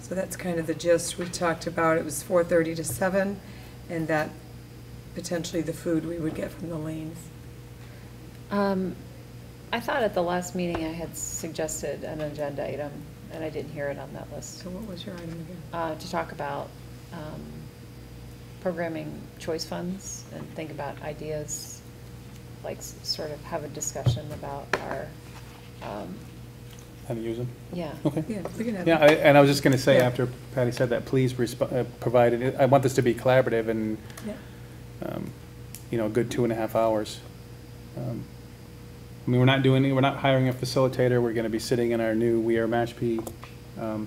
So that's kind of the gist. We talked about, it was 4:30 to 7, and that potentially the food we would get from the lanes. I thought at the last meeting I had suggested an agenda item, and I didn't hear it on that list. So what was your item again? To talk about programming choice funds and think about ideas, like sort of have a discussion about our, How to use them? yeah. Okay. Yeah, we can have. Yeah, and I was just going to say, Yeah. after Patty said that, please provide it. I want this to be collaborative and, Yeah. you know, a good 2.5 hours. I mean, we're not hiring a facilitator. We're going to be sitting in our new We Are Mashpee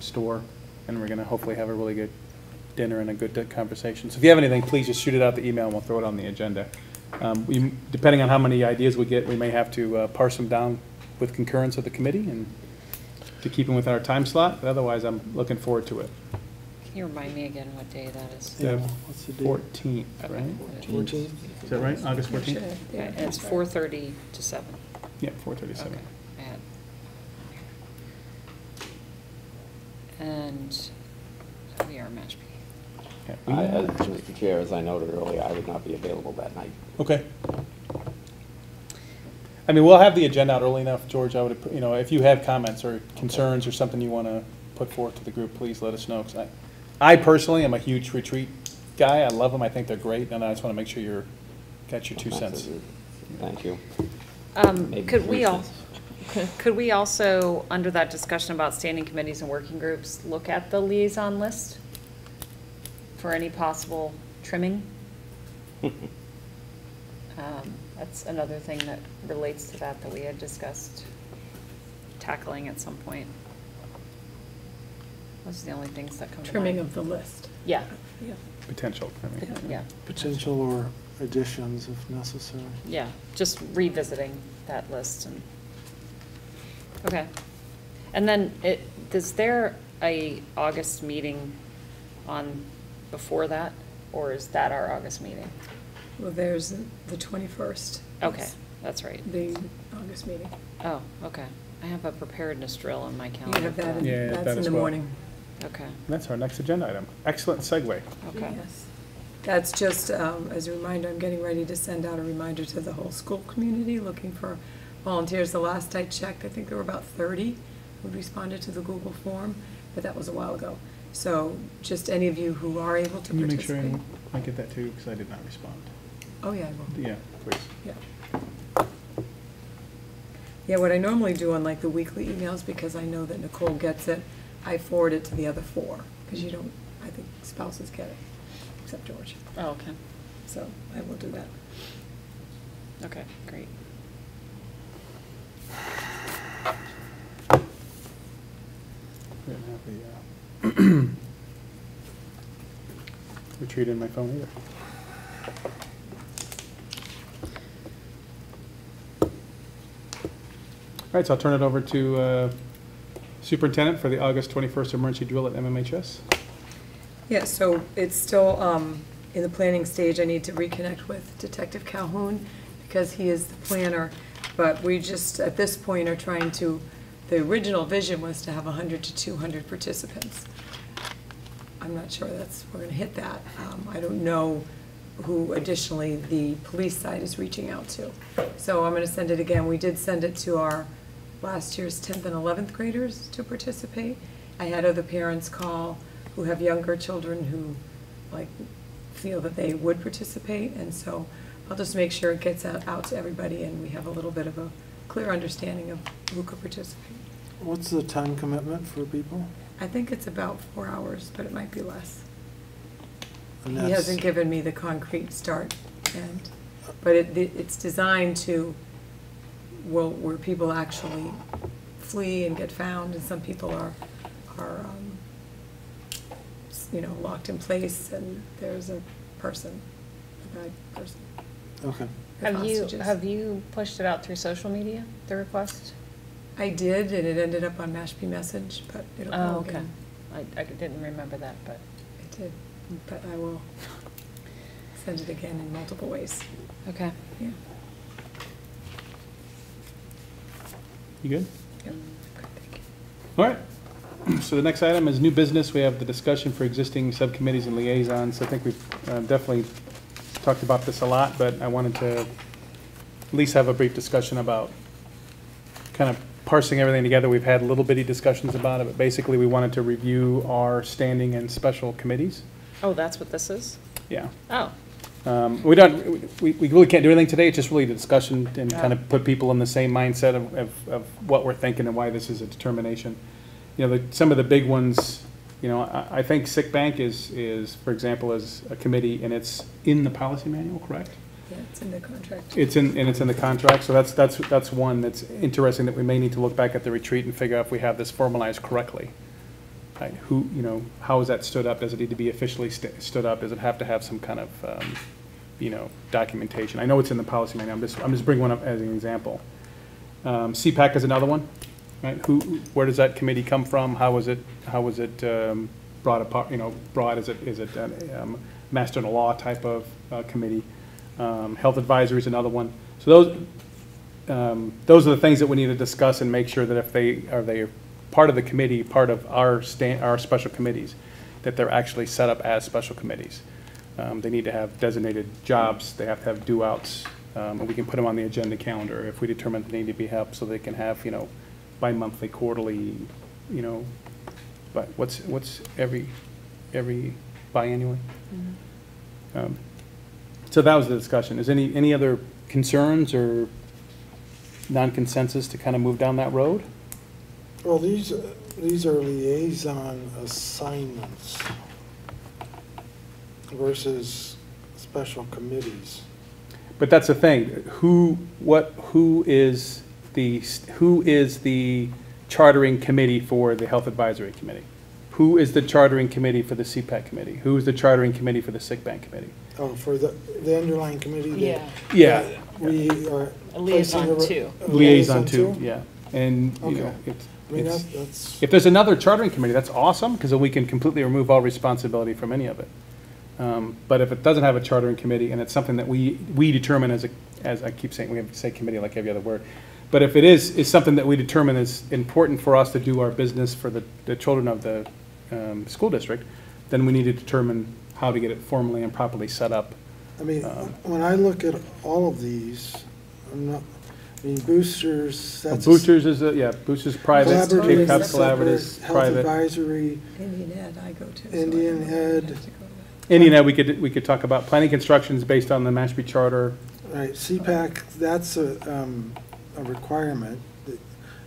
store, and we're going to hopefully have a really good dinner and a good conversation. So if you have anything, please just shoot it out the email and we'll throw it on the agenda. Depending on how many ideas we get, we may have to parse them down with concurrence of the committee and to keep them within our time slot, but otherwise I'm looking forward to it. Can you remind me again what day that is? Yeah, what's the date? 14th, right? 14th? Is that right? August 14th? Should I- yeah, And it's that's right. 4:30 to 7. Yeah, 4:37. Okay. I had- And we are Mashpee. Yeah, As Mr. Chair, as I noted earlier, I would not be available that night. Okay. I mean, we'll have the agenda out early enough, George. I would, you know, if you have comments or concerns or something you want to put forth to the group, please let us know. 'Cause I personally am a huge retreat guy. I love them. I think they're great, and I just want to make sure you're got your 2 cents. Thank you. Maybe Could 3 we cents. could we also, under that discussion about standing committees and working groups, look at the liaison list for any possible trimming? That's another thing that relates to that we had discussed tackling at some point. Those are the only things that come to mind. Trimming of the list. Yeah, Yeah. Potential. I mean. yeah. Potential or additions if necessary. Yeah, just revisiting that list and, okay. And then is there a August meeting on before that, or is that our August meeting? Well, there's the 21st. Okay, that's right. The August meeting. Oh, okay. I have a preparedness drill on my You calendar. have that, for in- Yeah, that's that in as the well. morning. Okay, That's our next agenda item. Excellent segue. okay. Yes. That's just, as a reminder, I'm getting ready to send out a reminder to the whole school community, looking for volunteers. The last I checked, I think there were about 30 who responded to the Google form, but that was a while ago. So just any of you who are able to Can you make sure participate. I get that too, because I did not respond. Oh, yeah, I will. Yeah, please. Yeah. Yeah, what I normally do on like the weekly emails, because I know that Nicole gets it, I forward it to the other 4, because you don't, I think spouses get it, except George. Oh, okay, So I will do that. okay, great. I didn't have the retreat in my phone either. All right, so I'll turn it over to Superintendent for the August 21st emergency drill at MMHS. Yeah, so it's still in the planning stage. I need to reconnect with Detective Calhoun because he is the planner. But we just, at this point, are trying to, the original vision was to have 100 to 200 participants. I'm not sure we're gonna hit that. I don't know who additionally the police side is reaching out to. So I'm gonna send it again. We did send it to our last year's 10th and 11th graders to participate. I had other parents call who have younger children who feel that they would participate, and so I'll just make sure it gets out to everybody and we have a little bit of a clear understanding of who could participate. What's the time commitment for people? I think it's about 4 hours, but it might be less. And He that's- hasn't given me the concrete start end, but it's designed to, where people actually flee and get found, and some people are locked in place, and there's a person, a bad person. Okay. Have you pushed it out through social media, the request? I did, and it ended up on Mashpee Message, but it'll go Oh, okay. again. I didn't remember that, but. It did, but I will send it again in multiple ways. Okay. Yeah. You good? Yep. All right. So the next item is new business. We have the discussion for existing subcommittees and liaisons. I think we've definitely talked about this a lot, but I wanted to at least have a brief discussion about kind of parsing everything together. We've had little bitty discussions about it, but basically we wanted to review our standing and special committees. Oh, that's what this is? Yeah. Oh. We really can't do anything today. It's just really a discussion and kind of put people in the same mindset of what we're thinking and why this is a determination. Some of the big ones, I think sick bank is, for example, is a committee, and it's in the policy manual, correct? Yeah, it's in the contract. It's in the contract, so that's one that's interesting, that we may need to look back at the retreat and figure out if we have this formalized correctly. Right? How is that stood up? Does it need to be officially stood up? Does it have to have some kind of, documentation? I know it's in the policy manual. I'm just bringing one up as an example. CPAC is another one, right? Where does that committee come from? How was it brought apart? Brought? Is it master in the law type of committee? Health advisory is another one. So those are the things that we need to discuss and make sure that if they are part of the committee, part of our special committees, that they're actually set up as special committees. They need to have designated jobs. They have to have due-outs. And we can put them on the agenda calendar if we determine they need to be helped, so they can have, bi-monthly, quarterly, but what's every biannually? Mm-hmm. So that was the discussion. Is any other concerns or non-consensus to kind of move down that road? Well, these are liaison assignments versus special committees. But that's the thing. Who is the chartering committee for the health advisory committee? Who is the chartering committee for the CPAC committee? Who is the chartering committee for the sick bank committee? Oh, for the underlying committee? Yeah. We are a liaison two. Liaison two, yeah. And, if there's another chartering committee, that's awesome, because then we can completely remove all responsibility from any of it. But if it doesn't have a chartering committee, and it's something that we determine as I keep saying, we have to say committee like every other word. But if it is something that we determine is important for us to do our business for the children of the school district, then we need to determine how to get it formally and properly set up. I mean, when I look at all of these, Boosters, that's... Boosters is, Boosters private, Cape Cod Collaboratives, Health private. Advisory. Indian Ed I go to. Indian Ed. Indian Ed, we could talk about. Planning constructions based on the Mashpee Charter. Right, CPAC, that's a requirement,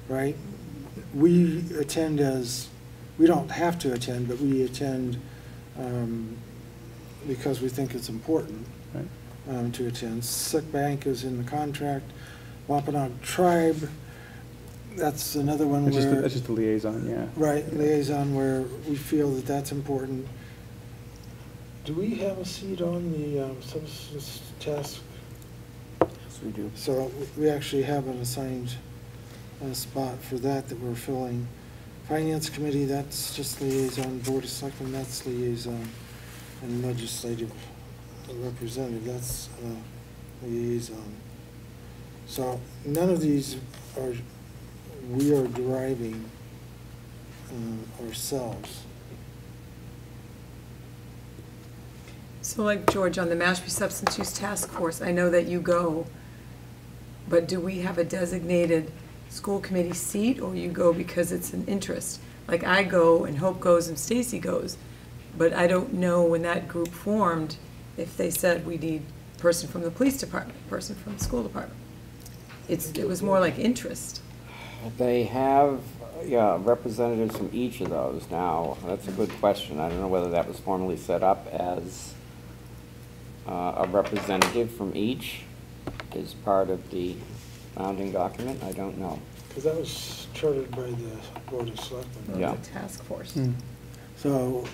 right? We attend we don't have to attend, but we attend because we think it's important to attend. Sick Bank is in the contract. Wampanoag Tribe, that's another one that's just a liaison, yeah. Right, liaison where we feel that that's important. Do we have a seat on the substance task? Yes, we do. So we actually have an assigned spot for that we're filling. Finance Committee, that's just liaison. Board of Selectmen, that's liaison. And Legislative Representative, that's liaison. So none of these are, we are deriving ourselves. So like George, on the Mashpee Substance Use Task Force, I know that you go, but do we have a designated school committee seat, or you go because it's an interest? Like I go, and Hope goes, and Stacy goes, but I don't know when that group formed if they said we need a person from the police department, a person from the school department. It was more like interest. They have, yeah, representatives from each of those. Now, that's a good question. I don't know whether that was formally set up as a representative from each is part of the founding document. I don't know. Because that was chartered by the Board of Selectmen. Yeah. The task force. So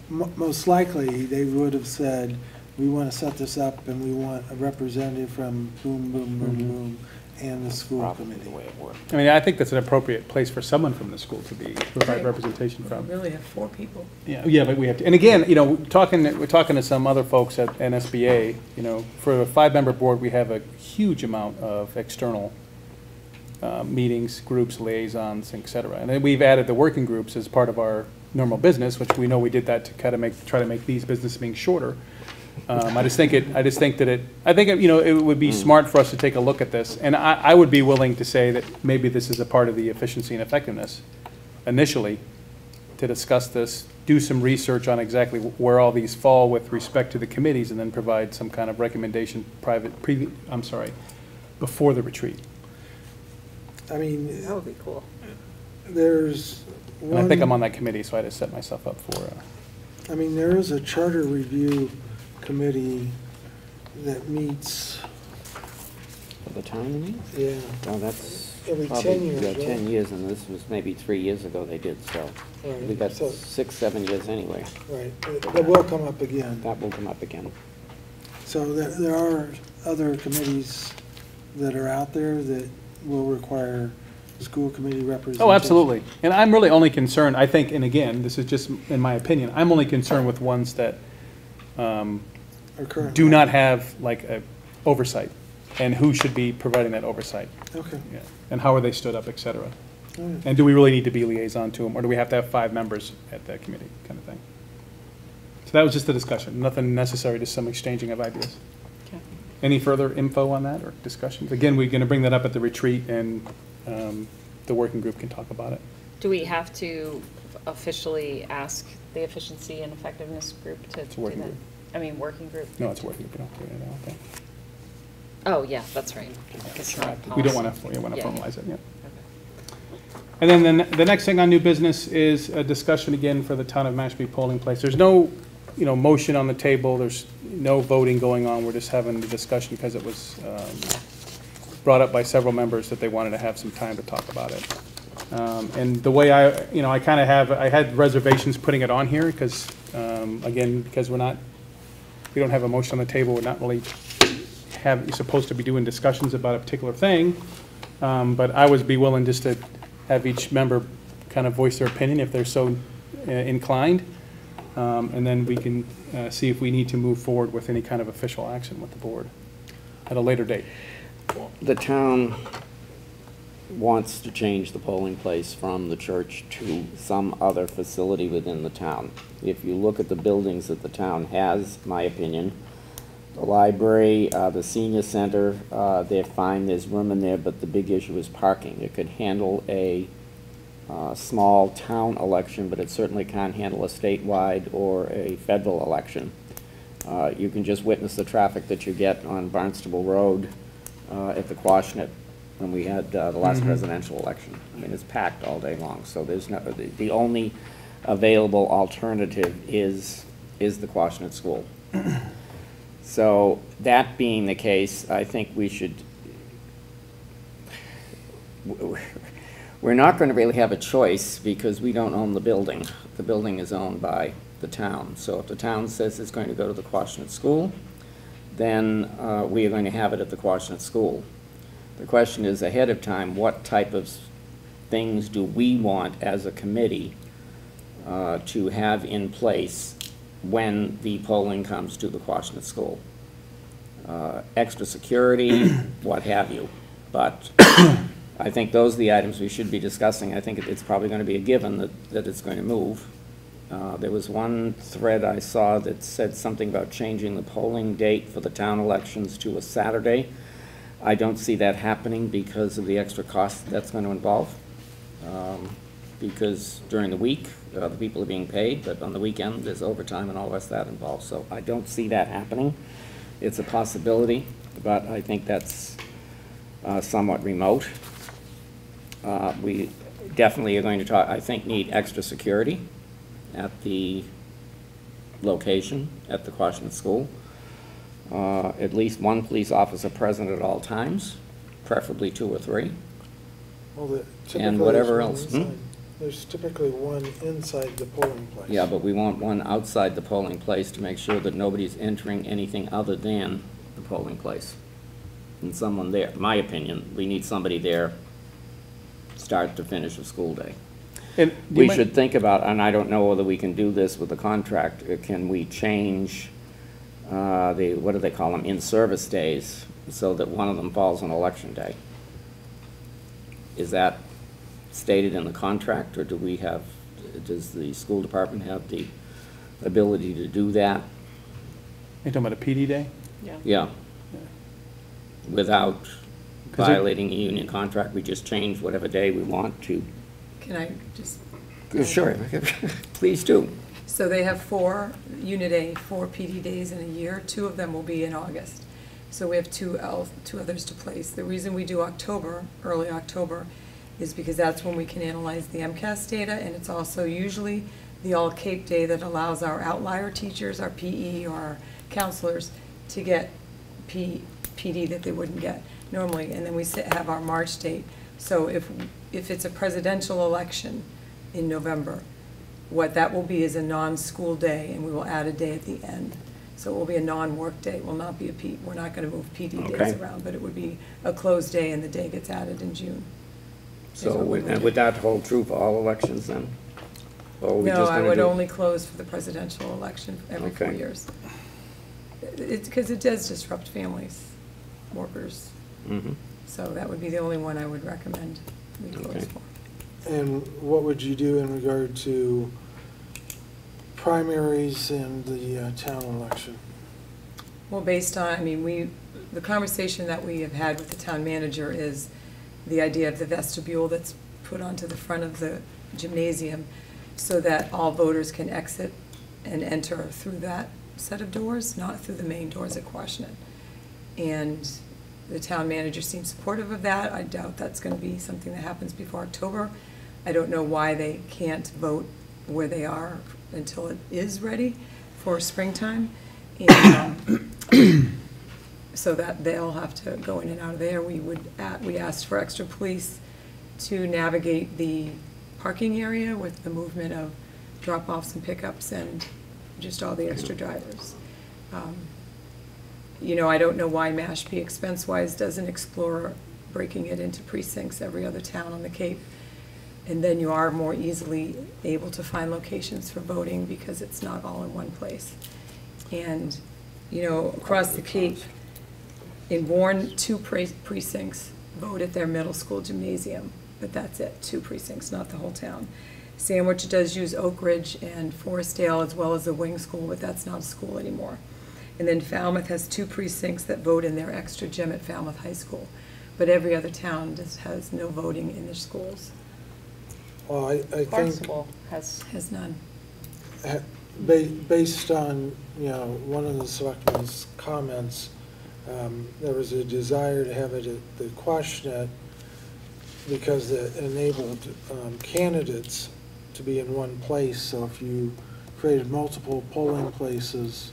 most likely, they would have said, we want to set this up and we want a representative from boom, boom, boom, boom, and the school Probably committee. the way it worked. I mean, I think that's an appropriate place for someone from the school to provide Right. representation We from. really have 4 people. Yeah, but we have to, and again, you know, we're talking to some other folks at NSBA, you know, for a 5-member board, we have a huge amount of external meetings, groups, liaisons, et cetera. And then we've added the working groups as part of our normal business, which we know we did that to kind of try to make these business meetings shorter. I just think you know, it would be smart for us to take a look at this. And I would be willing to say that maybe this is a part of the efficiency and effectiveness initially, to discuss this, do some research on exactly where all these fall with respect to the committees, and then provide some kind of recommendation before the retreat. I mean, That would be cool. there's And one. I think I'm on that committee, so I had to set myself up for, I mean, there is a charter review committee that meets, For the town, you mean? yeah, Well, that's every probably, 10 years, yeah, right? 10 years, and this was maybe 3 years ago they did, so Right, we got so- 6, 7 years anyway. right, that will come up again. That will come up again. So there are other committees that are out there that will require school committee representation. oh, absolutely. And I'm really only concerned, I think, and again, this is just in my opinion, I'm only concerned with ones that Or current. do not have like a oversight, and who should be providing that oversight, Okay. yeah, and how are they stood up, et cetera. All right. And do we really need to be liaison to them, or do we have to have 5 members at that committee, kind of thing? So that was just a discussion, nothing necessary, just some exchanging of ideas. Okay. Any further info on that or discussions? Again, we're going to bring that up at the retreat, and the working group can talk about it. Do we have to officially ask the efficiency and effectiveness group to It's a do working that? group. I mean, working group? No, it's a working group, we don't do it, I don't think. Oh, yeah, that's right. It's not We don't want policy. to Yeah, yeah. formalize it yet. Okay. And then the next thing on new business is a discussion again for the town of Mashpee polling place. There's no, you know, motion on the table, there's no voting going on, we're just having the discussion because it was brought up by several members that they wanted to have some time to talk about it. And the way I kind of I had reservations putting it on here because, again, because we don't have a motion on the table, we're not really supposed to be doing discussions about a particular thing. But I would be willing just to have each member kind of voice their opinion if they're so inclined. And then we can see if we need to move forward with any kind of official action with the board at a later date. The town wants to change the polling place from the church to some other facility within the town. If you look at the buildings that the town has, my opinion, the library, the senior center, they're fine, there's room in there, but the big issue is parking. It could handle a small town election, but it certainly can't handle a statewide or a federal election. You can just witness the traffic that you get on Barnstable Road at the Quashnet when we had the last presidential election. I mean, it's packed all day long, so there's no, the only available alternative is the Quashnet School. So that being the case, I think we should, we're not going to really have a choice because we don't own the building. The building is owned by the town. So if the town says it's going to go to the Quashnet School, then we are going to have it at the Quashnet School. The question is ahead of time, what type of things do we want as a committee to have in place when the polling comes to the Quashnet School? extra security, what have you. But I think those are the items we should be discussing. I think it's probably going to be a given that it's going to move. There was one thread I saw that said something about changing the polling date for the town elections to a Saturday. I don't see that happening because of the extra cost that's going to involve. Because during the week, the people are being paid, but on the weekend, there's overtime and all the rest of that involved. So I don't see that happening. It's a possibility, but I think that's somewhat remote. We definitely are going to talk, I think, need extra security at the location, at the Quashnet School. At least one police officer present at all times, preferably 2 or 3. Well, And whatever else. There's typically one inside the polling place. Yeah, but we want one outside the polling place to make sure that nobody's entering anything other than the polling place. And someone there, in my opinion, we need somebody there start to finish of school day. And We should think about, and I don't know whether we can do this with the contract, can we change what do they call them, in-service days, so that one of them falls on election day? Is that stated in the contract, or does the school department have the ability to do that? You talking about a PD day? Yeah. Without violating a union contract, we just change whatever day we want to. Can I just? Sure, please do. So they have 4, Unit A, 4 PD days in a year. 2 of them will be in August. So we have 2 others to place. The reason we do October, early October, is because that's when we can analyze the MCAS data, and it's also usually the all-Cape day that allows our outlier teachers, our PE or our counselors, to get PD that they wouldn't get normally. And then we have our March date. So if it's a presidential election in November, what that will be is a non-school day, and we will add a day at the end. So it will be a non-work day. It will not be we're not going to move PD days around, but it would be a closed day, and the day gets added in June. So would that hold true for all elections then? No, I would only close for the presidential election every 4 years. Because it does disrupt families, workers. So that would be the only one I would recommend we close for. And what would you do in regard to primaries and the town election? Well, based on, the conversation that we have had with the town manager is the idea of the vestibule that's put onto the front of the gymnasium so that all voters can exit and enter through that set of doors, not through the main doors at Quashnet. And the town manager seems supportive of that. I doubt that's going to be something that happens before October. I don't know why they can't vote where they are until it is ready for springtime. And so that they'll have to go in and out of there. We asked for extra police to navigate the parking area with the movement of drop-offs and pickups and just all the extra drivers. I don't know why Mashpee expense-wise doesn't explore breaking it into precincts every other town on the Cape. And then you are more easily able to find locations for voting because it's not all in one place. And, across the Cape, in Warren, 2 precincts vote at their middle school gymnasium, but that's it, 2 precincts, not the whole town. Sandwich does use Oak Ridge and Forestdale as well as the Wing School, but that's not a school anymore. And then Falmouth has 2 precincts that vote in their extra gym at Falmouth High School. But every other town just has no voting in their schools. Well, I think Barnstable has none. Based on, one of the selectmen's comments, there was a desire to have it at the Quashnet because it enabled candidates to be in one place. So if you created multiple polling places,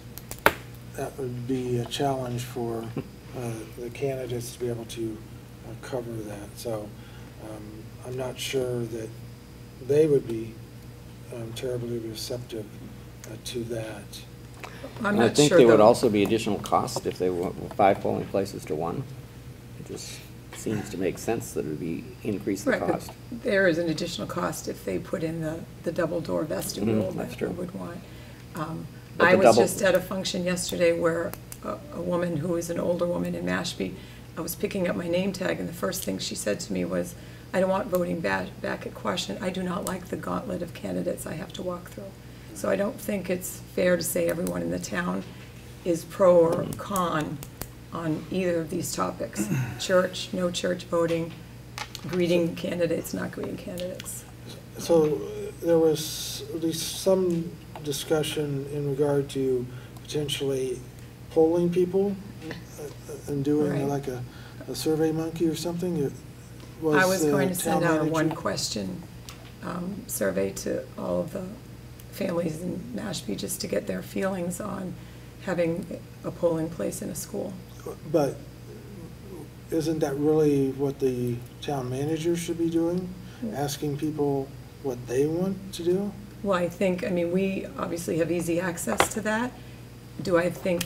that would be a challenge for the candidates to be able to cover that. So I'm not sure that they would be terribly receptive to that. I think there would also be additional cost if they went 5 polling places to 1. It just seems to make sense that it would be increase the cost. But there is an additional cost if they put in the double door vestibule that we would want. I was just at a function yesterday where a woman who is an older woman in Mashpee. I was picking up my name tag, and the first thing she said to me was, I don't want voting back at question. I do not like the gauntlet of candidates I have to walk through. So I don't think it's fair to say everyone in the town is pro or con on either of these topics. Church, no church voting, greeting candidates, not greeting candidates. So there was at least some discussion in regard to potentially polling people and doing Right. like a survey monkey or something. I was going to the send town out a manager- one-question survey to all of the families in Mashpee just to get their feelings on having a polling place in a school. But isn't that really what the town manager should be doing? Asking people what they want to do? Well, I think, I mean, we obviously have easy access to that. Do I think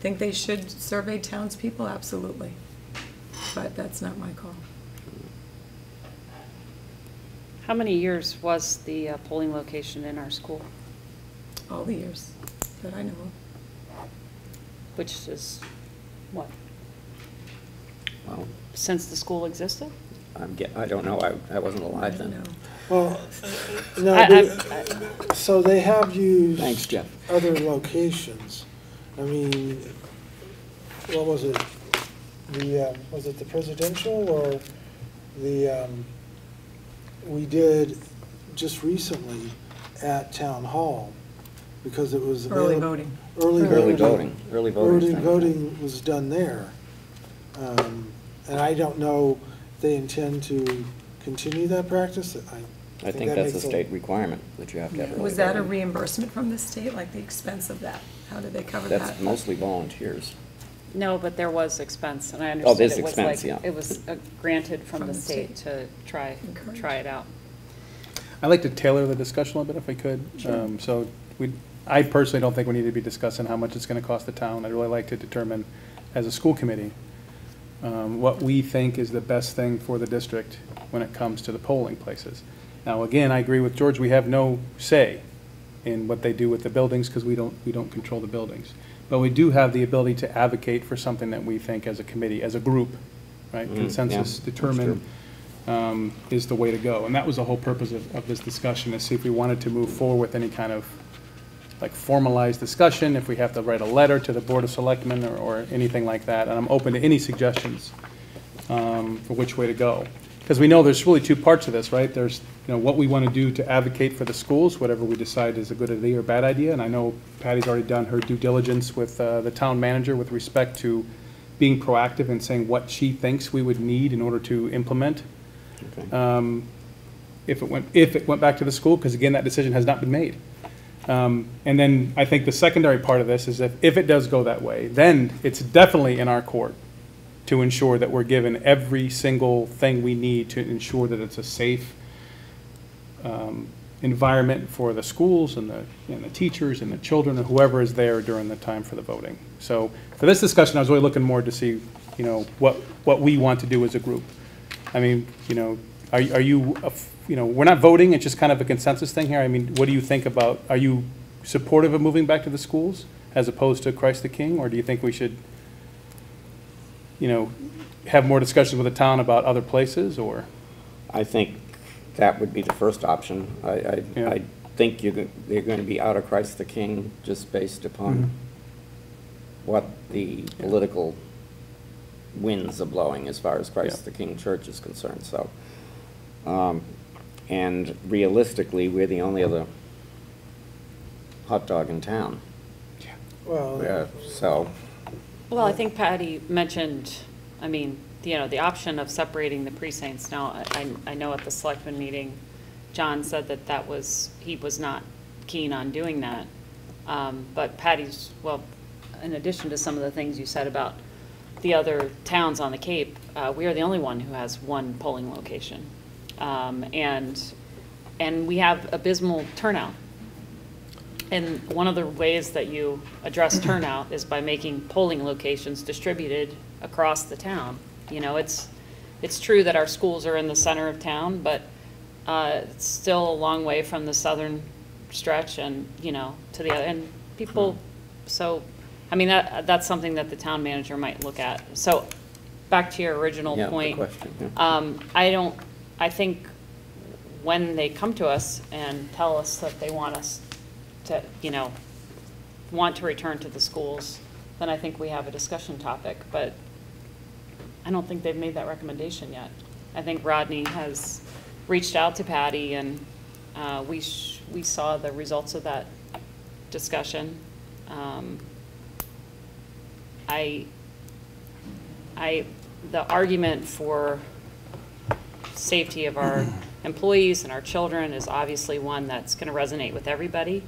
they should survey townspeople? Absolutely. But that's not my call. How many years was the polling location in our school? All the years that I know of. Which is, what, Well, since the school existed? I don't know, I wasn't alive then. No. Well, no, so they have used Thanks, Jeff. other locations. I mean, what was it? Was it the presidential or we did just recently at Town Hall because it was Early available- voting. Early voting. Early Early thing. voting was done there. And I don't know if they intend to continue that practice. I think that's a makes state requirement, that you have to have early Was that a voting. reimbursement from the state, like the expense of that? How did they cover that? That's mostly volunteers. No, but there was expense, and I Oh, understood there's it was expense, like, yeah. it was granted from the state to try it out. I'd like to tailor the discussion a little bit if I could. So I personally don't think we need to be discussing how much it's going to cost the town. I'd really like to determine, as a school committee, what we think is the best thing for the district when it comes to the polling places. Now, again, I agree with George, we have no say in what they do with the buildings because we don't control the buildings. But we do have the ability to advocate for something that we think as a committee, as a group, right? Consensus yeah, determined is the way to go. And that was the whole purpose of this discussion, is see if we wanted to move forward with any kind of like formalized discussion, if we have to write a letter to the Board of Selectmen or anything like that. And I'm open to any suggestions for which way to go. Because we know there's really two parts of this, right? There's, what we want to do to advocate for the schools, whatever we decide is a good idea or bad idea. And I know Patty's already done her due diligence with the town manager with respect to being proactive and saying what she thinks we would need in order to implement. Okay. If it went back to the school, because again, that decision has not been made. And then I think the secondary part of this is that if it does go that way, then it's definitely in our court to ensure that we're given every single thing we need to ensure that it's a safe environment for the schools and the teachers and the children and whoever is there during the time for the voting. So for this discussion, I was really looking more to see, what we want to do as a group. I mean, are you, we're not voting, it's just kind of a consensus thing here. I mean, what do you think about, are you supportive of moving back to the schools as opposed to Christ the King? Or do you think we should, have more discussions with the town about other places, or? I think that would be the first option. I think they're going to be out of Christ the King just based upon what the political winds are blowing as far as Christ the King Church is concerned. So, and realistically, we're the only other hot dog in town. Well, Yeah, so, Well, I think Patty mentioned, I mean, the option of separating the precincts. Now, I know at the selectmen meeting, John said that he was not keen on doing that. But Patty's, well, in addition to some of the things you said about the other towns on the Cape, we are the only one who has one polling location. And we have abysmal turnout. And one of the ways that you address turnout is by making polling locations distributed across the town. It's true that our schools are in the center of town, but it's still a long way from the southern stretch and, to the other. And people, so I mean, that's something that the town manager might look at. So, back to your original Yeah, the point. question, yeah. I think when they come to us and tell us that they want us to, want to return to the schools, then I think we have a discussion topic, but I don't think they've made that recommendation yet. I think Rodney has reached out to Patty, and we saw the results of that discussion. The argument for safety of our employees and our children is obviously one that's going to resonate with everybody.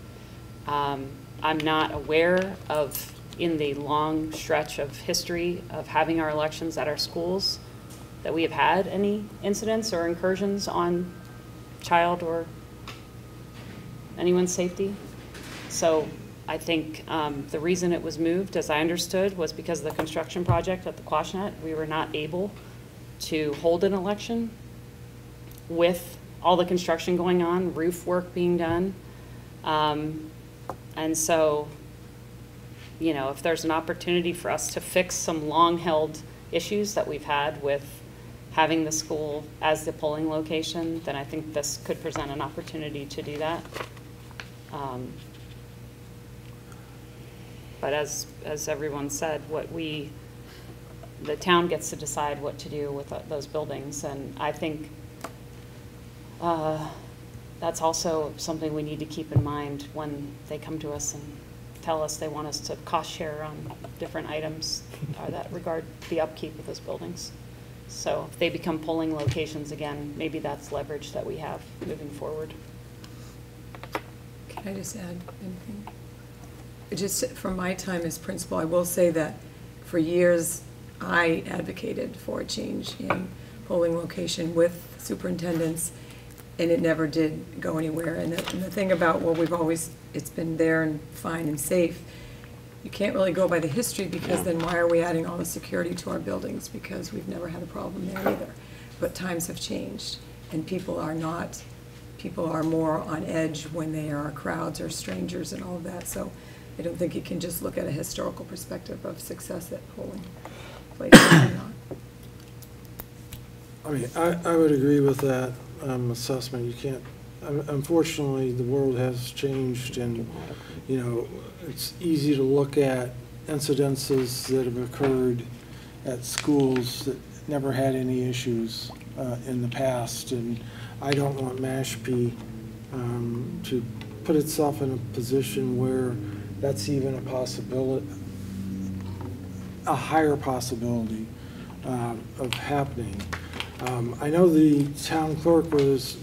I'm not aware of, in the long stretch of history of having our elections at our schools, that we have had any incidents or incursions on child or anyone's safety. So I think the reason it was moved, as I understood, was because of the construction project at the Quashnet. We were not able to hold an election with all the construction going on, roof work being done. And so, if there's an opportunity for us to fix some long-held issues that we've had with having the school as the polling location, then I think this could present an opportunity to do that. But as everyone said, the town gets to decide what to do with those buildings, and I think that's also something we need to keep in mind when they come to us and tell us they want us to cost share on different items that regard the upkeep of those buildings. So if they become polling locations again, maybe that's leverage that we have moving forward. Can I just add anything? Just from my time as principal, I will say that for years I advocated for a change in polling location with superintendents, and it never did go anywhere. And the thing about, it's been there and fine and safe. You can't really go by the history, because then why are we adding all the security to our buildings? Because we've never had a problem there either. But times have changed, and people are more on edge when they are crowds or strangers and all of that. So I don't think you can just look at a historical perspective of success at polling places or not. I mean, I would agree with that assessment. You can't, unfortunately, the world has changed, and, it's easy to look at incidences that have occurred at schools that never had any issues in the past, and I don't want Mashpee to put itself in a position where that's even a possibility, a higher possibility of happening. I know the town clerk was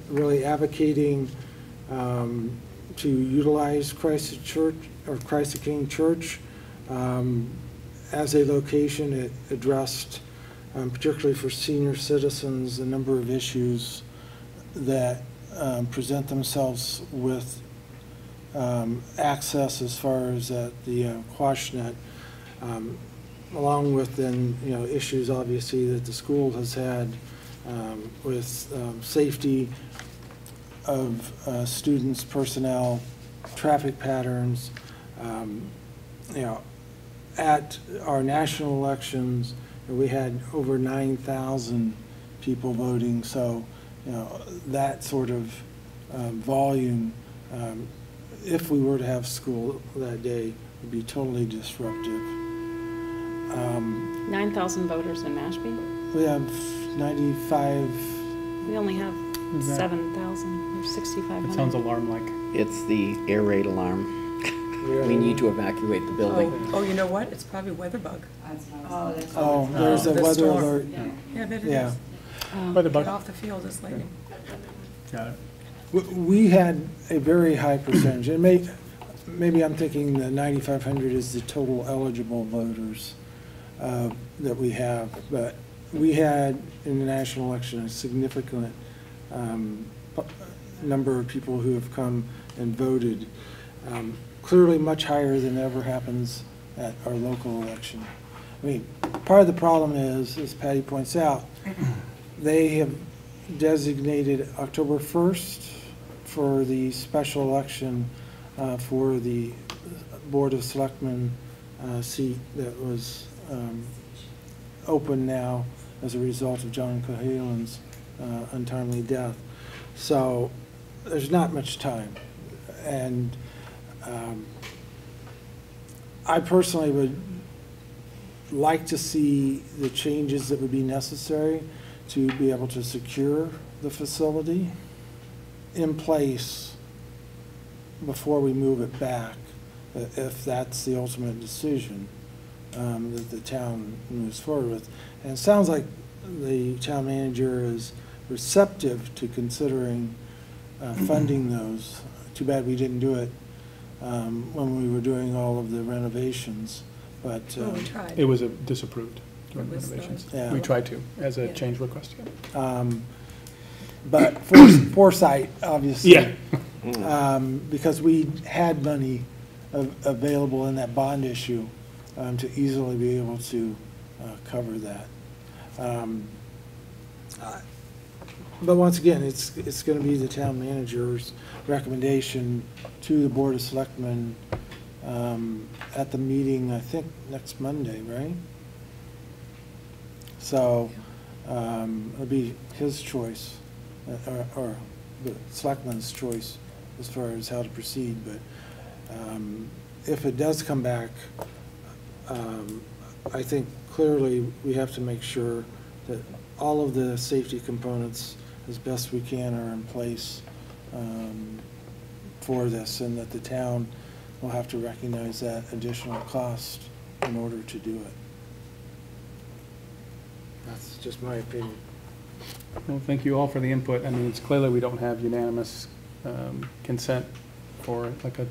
really advocating to utilize Christ the King Church as a location. It addressed, particularly for senior citizens, a number of issues that present themselves with access as far as at the Quashnet, along with then issues obviously that the school has had with safety of students, personnel, traffic patterns. At our national elections, we had over 9,000 people voting, so that sort of volume, if we were to have school that day, would be totally disruptive. 9,000 voters in Mashpee? We have 95. We only have 7,000 or 6,500. It sounds alarm-like. It's the air raid alarm. We need to evacuate the building. Oh, you know what? It's probably weather bug. Oh, there's a the weather storm. alert. Yeah, I bet it Yeah. is. Weather bug. Get off the field, it's lightning. Got it. We had a very high percentage, and maybe I'm thinking the 9,500 is the total eligible voters that we have, but we had in the national election a significant number of people who have come and voted, clearly much higher than ever happens at our local election. I mean, part of the problem is, as Patty points out, they have designated October 1st for the special election for the Board of Selectmen seat that was open now as a result of John Cahalan's untimely death. So there's not much time. And I personally would like to see the changes that would be necessary to be able to secure the facility in place before we move it back, if that's the ultimate decision that the town moves forward with. And it sounds like the town manager is receptive to considering funding those. Too bad we didn't do it when we were doing all of the renovations, but. Well, we tried. It was disapproved during It was, renovations. Yeah. We tried to, as a Yeah. change request. But foresight, obviously. Yeah. Because we had money available in that bond issue to easily be able to cover that. But once again, it's going to be the town manager's recommendation to the Board of Selectmen at the meeting, I think, next Monday, right? So it'll be his choice, or the Selectmen's choice as far as how to proceed. But if it does come back, I think clearly we have to make sure that all of the safety components as best we can are in place for this, and that the town will have to recognize that additional cost in order to do it. That's just my opinion. Well, thank you all for the input. I mean, it's clearly we don't have unanimous consent for like a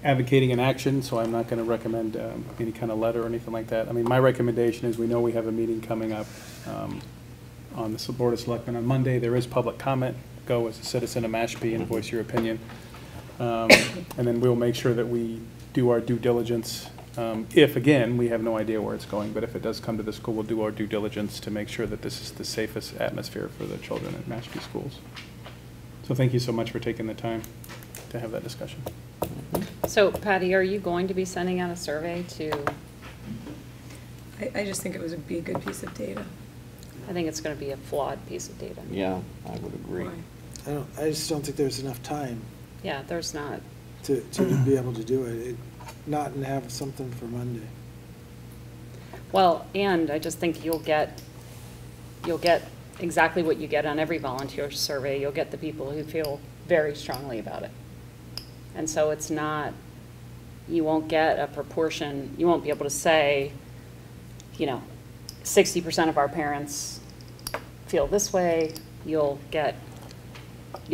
advocating an action, so I'm not going to recommend any kind of letter or anything like that. I mean, my recommendation is we know we have a meeting coming up on the Board of Selectmen on Monday. There is public comment. Go as a citizen of Mashpee and voice your opinion. And then we'll make sure that we do our due diligence. If, again, we have no idea where it's going, but if it does come to the school, we'll do our due diligence to make sure that this is the safest atmosphere for the children at Mashpee schools. So thank you so much for taking the time to have that discussion. So Patty, are you going to be sending out a survey to? I just think it would be a good piece of data. I think it's going to be a flawed piece of data. Yeah, I would agree. Why? I just don't think there's enough time Yeah, there's not. to be able to do it. Not and have something for Monday. Well, and I just think you'll get exactly what you get on every volunteer survey. You'll get the people who feel very strongly about it. And so it's not, you won't get a proportion, you won't be able to say, 60% of our parents feel this way. You'll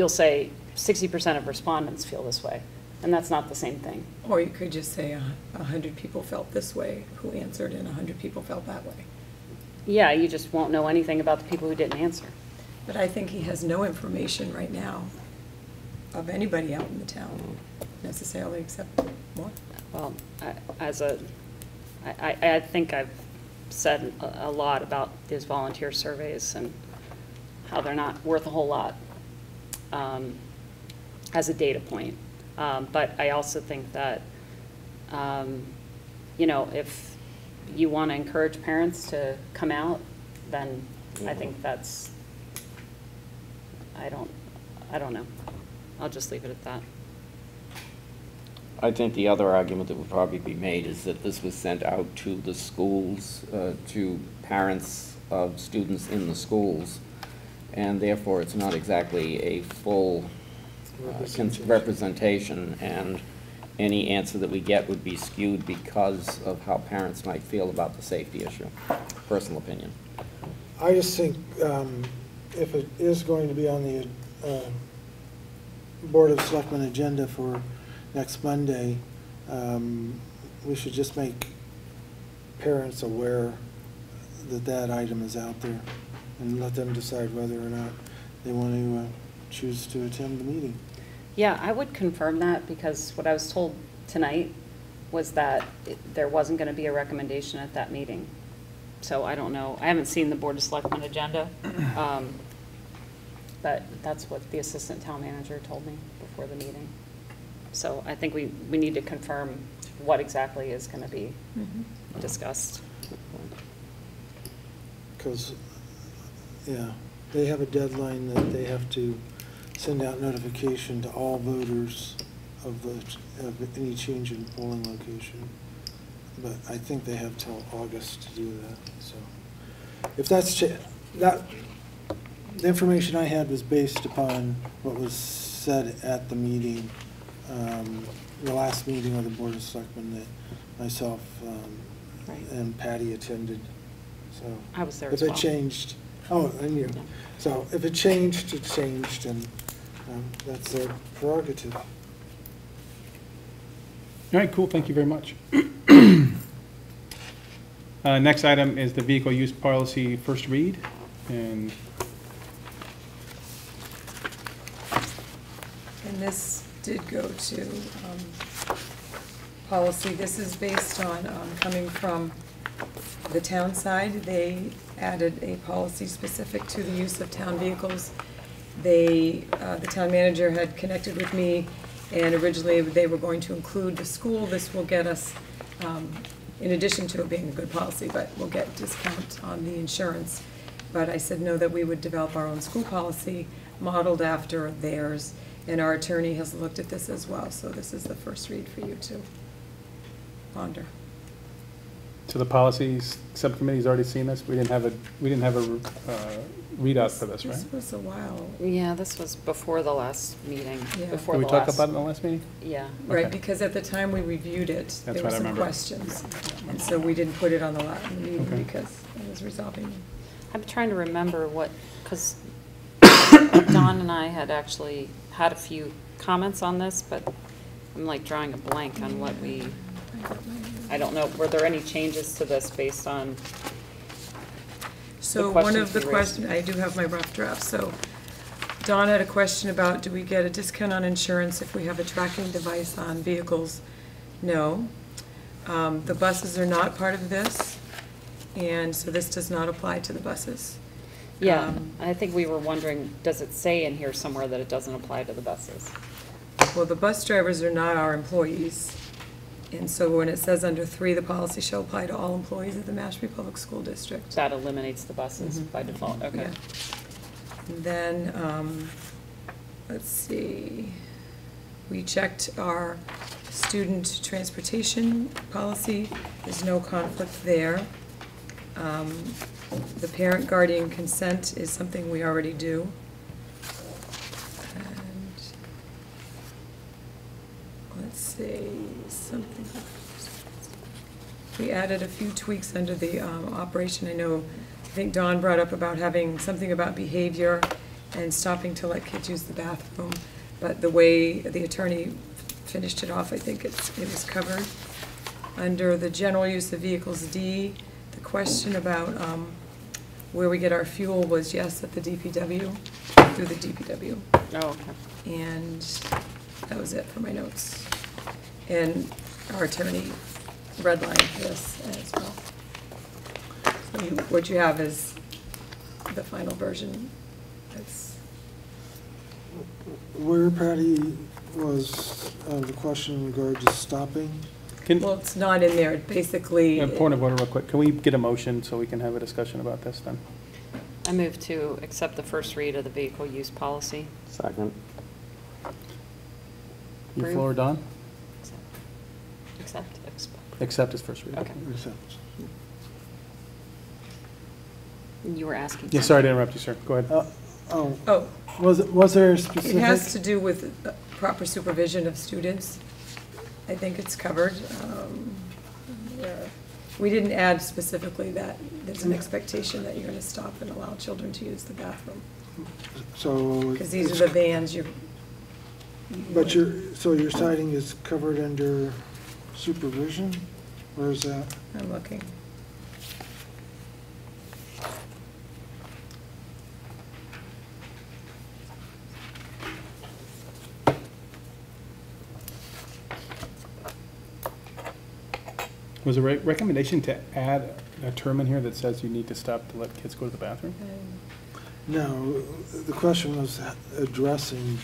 say 60% of respondents feel this way. And that's not the same thing. Or you could just say 100 people felt this way who answered and 100 people felt that way. Yeah, you just won't know anything about the people who didn't answer. But I think he has no information right now of anybody out in the town necessarily except one. Well, I think I've said a lot about these volunteer surveys and how they're not worth a whole lot as a data point. But I also think that, if you want to encourage parents to come out, then I think that's, I don't know. I'll just leave it at that. I think the other argument that would probably be made is that this was sent out to the schools, to parents of students in the schools, and therefore it's not exactly a full representation, and any answer that we get would be skewed because of how parents might feel about the safety issue. Personal opinion. I just think if it is going to be on the Board of Selectmen agenda for next Monday, we should just make parents aware that that item is out there and let them decide whether or not they want to choose to attend the meeting. Yeah, I would confirm that, because what I was told tonight was that there wasn't going to be a recommendation at that meeting. So I don't know. I haven't seen the Board of Selectmen agenda, but that's what the assistant town manager told me before the meeting. So I think we need to confirm what exactly is going to be discussed. Because, yeah, they have a deadline that they have to send out notification to all voters of any change in polling location. But I think they have till August to do that, so. If that's, the information I had was based upon what was said at the meeting, the last meeting of the Board of Selectmen that myself Right. and Patty attended, so. I was there as If well. it changed, oh, and you, so if it changed, it changed, and that's their prerogative. All right, cool, thank you very much. Next item is the vehicle use policy first read, and this did go to policy. This is based on coming from the town side. They added a policy specific to the use of town vehicles. The town manager had connected with me, and originally they were going to include the school. This will get us, in addition to it being a good policy, but we'll get discount on the insurance. But I said no, that we would develop our own school policy modeled after theirs. And our attorney has looked at this as well, so this is the first read for you to ponder. so the policies subcommittee's already seen this? We didn't have a readout for this, right? This was a while. Yeah, this was before the last meeting, Yeah. before Did the we talk last. about it in the last meeting? Yeah. Right, Okay. because at the time we reviewed it, That's there what were I some remember. questions. And so we didn't put it on the meeting Okay. because I was resolving. I'm trying to remember what, because Don and I had actually had a few comments on this, but I'm like drawing a blank on what we, I don't know, were there any changes to this based on? So the one questions of the we raised? questions, I do have my rough draft, so Don had a question about, do we get a discount on insurance if we have a tracking device on vehicles? No. The buses are not part of this, and so this does not apply to the buses. Yeah, I think we were wondering, does it say in here somewhere that it doesn't apply to the buses? Well, the bus drivers are not our employees, and so when it says under 3, the policy shall apply to all employees of the Mashpee Public School District. That eliminates the buses by default, okay. Yeah. And then, let's see, we checked our student transportation policy. There's no conflict there. The parent guardian consent is something we already do. And let's see, something. We added a few tweaks under the operation. I think Dawn brought up about having something about behavior and stopping to let kids use the bathroom. But the way the attorney finished it off, I think it was covered. Under the general use of vehicles D, the question about where we get our fuel was yes at the DPW, through the DPW. Oh, okay. And that was it for my notes. And our attorney redlined this as well. So what you have is the final version. It's Where, Patty, was the question in regard to stopping? well, it's not in there. Basically, Point of order real quick. Can we get a motion so we can have a discussion about this then? I move to accept the first read of the vehicle use policy. Second. You Approve. floor, Don? Accept. Accept as first read. Okay. You were asking. Yeah, sorry to interrupt you, sir. Go ahead. oh, Was there a it specific? has to do with proper supervision of students. I think it's covered. We didn't add specifically that there's an expectation that you're going to stop and allow children to use the bathroom. So. Because these are the vans But so your citing is covered under supervision? Where is that? I'm looking. Was a recommendation to add a term in here that says you need to stop to let kids go to the bathroom? No, the question was addressing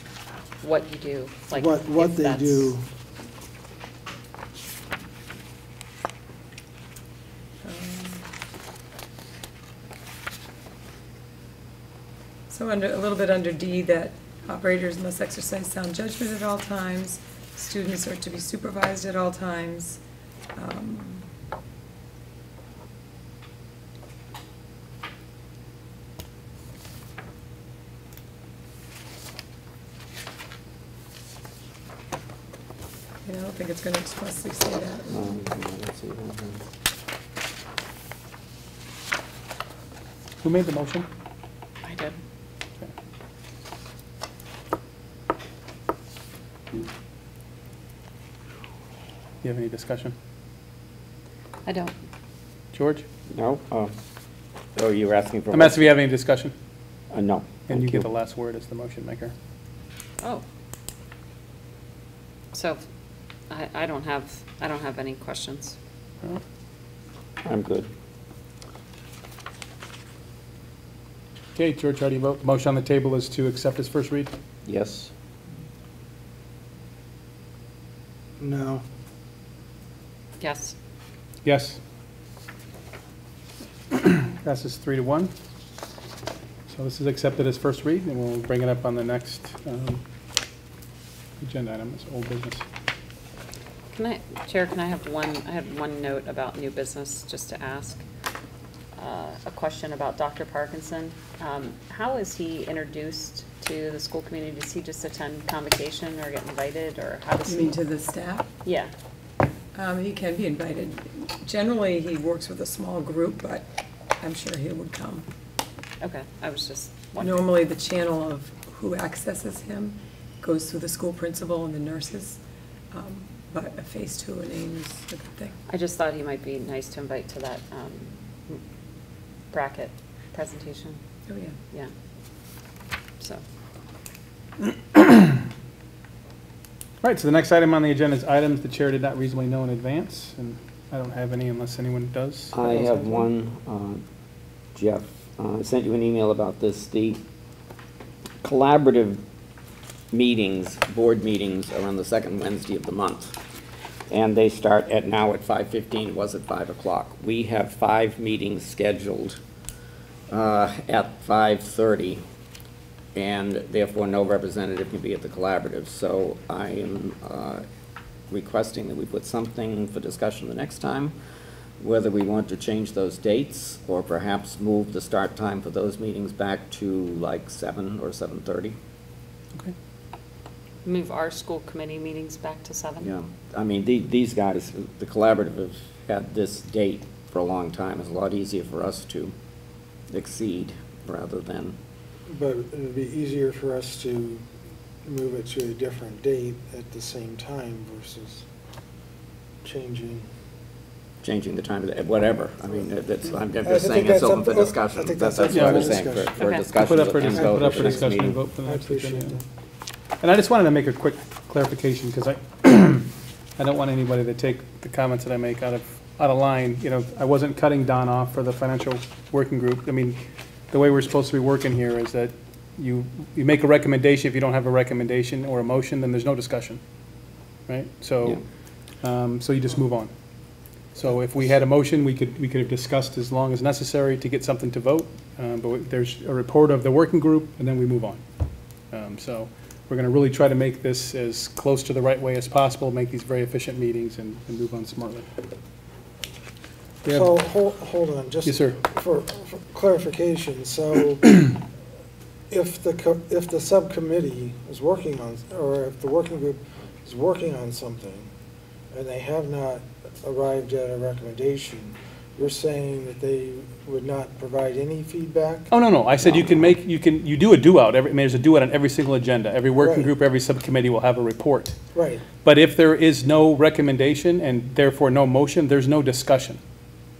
What you do, like. what if they that's- do. So under, a little bit under D, that operators must exercise sound judgment at all times, students are to be supervised at all times. I don't think it's going to expressly say that. Let's see. Who made the motion? I did. You have any discussion? I don't. George? No? Oh, you were asking for? I'm asking if you have any discussion, No. and you Thank get the last word as the motion maker. Oh. So, I don't have any questions. No? I'm good. Okay, George, how do you vote? The motion on the table is to accept his first read? Yes? No. Yes. Yes. Passes 3-1. So this is accepted as first read, and we'll bring it up on the next agenda item, as old business. Chair, I have one note about new business, just to ask. A question about Dr. Parkinson. How is he introduced to the school community? Does he just attend convocation or get invited, or how does You he? mean to the staff? Yeah. He can be invited. Generally, he works with a small group, but I'm sure he would come. Okay, I was just wondering. Normally, the channel of who accesses him goes through the school principal and the nurses, but a face to a name is a good thing. I just thought he might be nice to invite to that bracket presentation. Oh, yeah. Yeah. So. All right, so the next item on the agenda is items the chair did not reasonably know in advance, and I don't have any unless anyone does. I have one, Jeff. I sent you an email about this. The collaborative meetings, board meetings, are on the second Wednesday of the month. And they start now at 5:15, was at 5 o'clock. We have 5 meetings scheduled at 5:30, and therefore no representative can be at the collaborative. So I am requesting that we put something for discussion the next time, whether we want to change those dates or perhaps move the start time for those meetings back to like 7 or 7:30. Okay. Move our school committee meetings back to 7? Yeah, I mean, these guys, the collaborative have had this date for a long time. It's a lot easier for us to exceed rather than. But it would be easier for us to move it to a different date at the same time versus changing. Changing the time, whatever. I mean, that's, I'm I just saying think it's that's open up- for I discussion. think That's that's what I up was for saying, discussion. for Okay. discussion. Put up for and dis- vote put up at for the next discussion and meeting. vote for the I next appreciate agenda. that. And I just wanted to make a quick clarification, because I don't want anybody to take the comments that I make out of line. You know, I wasn't cutting Don off for the financial working group. I mean, the way we're supposed to be working here is that you make a recommendation. If you don't have a recommendation or a motion, then there's no discussion, right? So, so you just move on. So if we had a motion, we could have discussed as long as necessary to get something to vote. But there's a report of the working group, and then we move on. So we're going to really try to make this as close to the right way as possible, make these very efficient meetings, and move on smartly. So, hold on, just. Yes, sir. For clarification, so if the subcommittee is working on, or if the working group is working on something, and they have not arrived at a recommendation, you're saying that they would not provide any feedback? Oh, no. I said you do a do-out. I mean, there's a do-out on every single agenda. Every working Right. group, every subcommittee will have a report. Right. But if there is no recommendation and therefore no motion, there's no discussion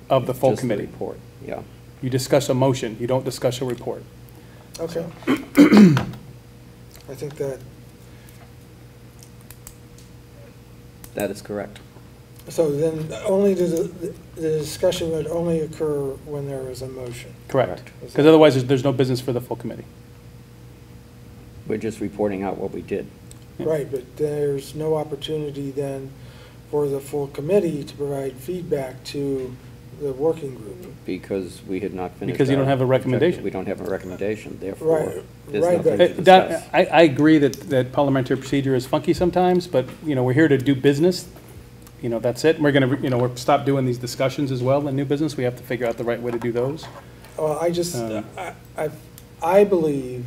of the full Just the committee. report, yeah. You discuss a motion, you don't discuss a report. Okay. I think that, That is correct. so then only the discussion would only occur when there is a motion. Correct. Because otherwise, there's no business for the full committee. We're just reporting out what we did. Right, but there's no opportunity then for the full committee to provide feedback to the working group. Because we had not finished. Because you don't our have a recommendation. objective. We don't have a recommendation, therefore, Right, there's right, nothing but- to discuss. I agree that parliamentary procedure is funky sometimes, but, we're here to do business. That's it. We're gonna, we're stop doing these discussions as well in new business. We have to figure out the right way to do those. Well, I believe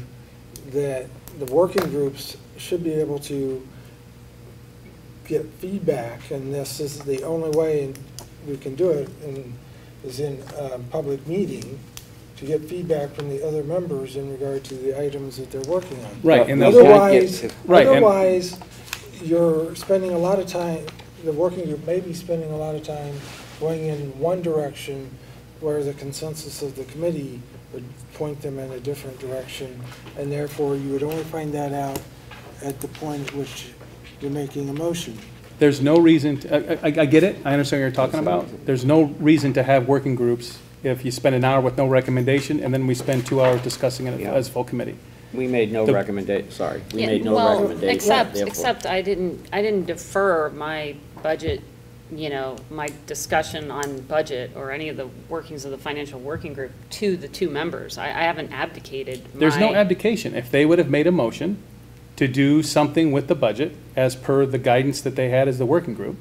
that the working groups should be able to get feedback, and this is the only way we can do it, and is in a public meeting, to get feedback from the other members in regard to the items that they're working on. Right, and Otherwise, you're spending a lot of time, the working group may be spending a lot of time going in one direction, where the consensus of the committee would point them in a different direction, and therefore you would only find that out at the point at which you're making a motion. There's no reason, I get it, I understand what you're talking about. There's no reason to have working groups if you spend an hour with no recommendation, and then we spend 2 hours discussing it as full committee. We made no recommendation, sorry, we made no Well, recommendation. except I didn't defer my budget, my discussion on budget or any of the workings of the financial working group to the 2 members. I haven't abdicated There's no abdication. If they would have made a motion to do something with the budget as per the guidance that they had as the working group,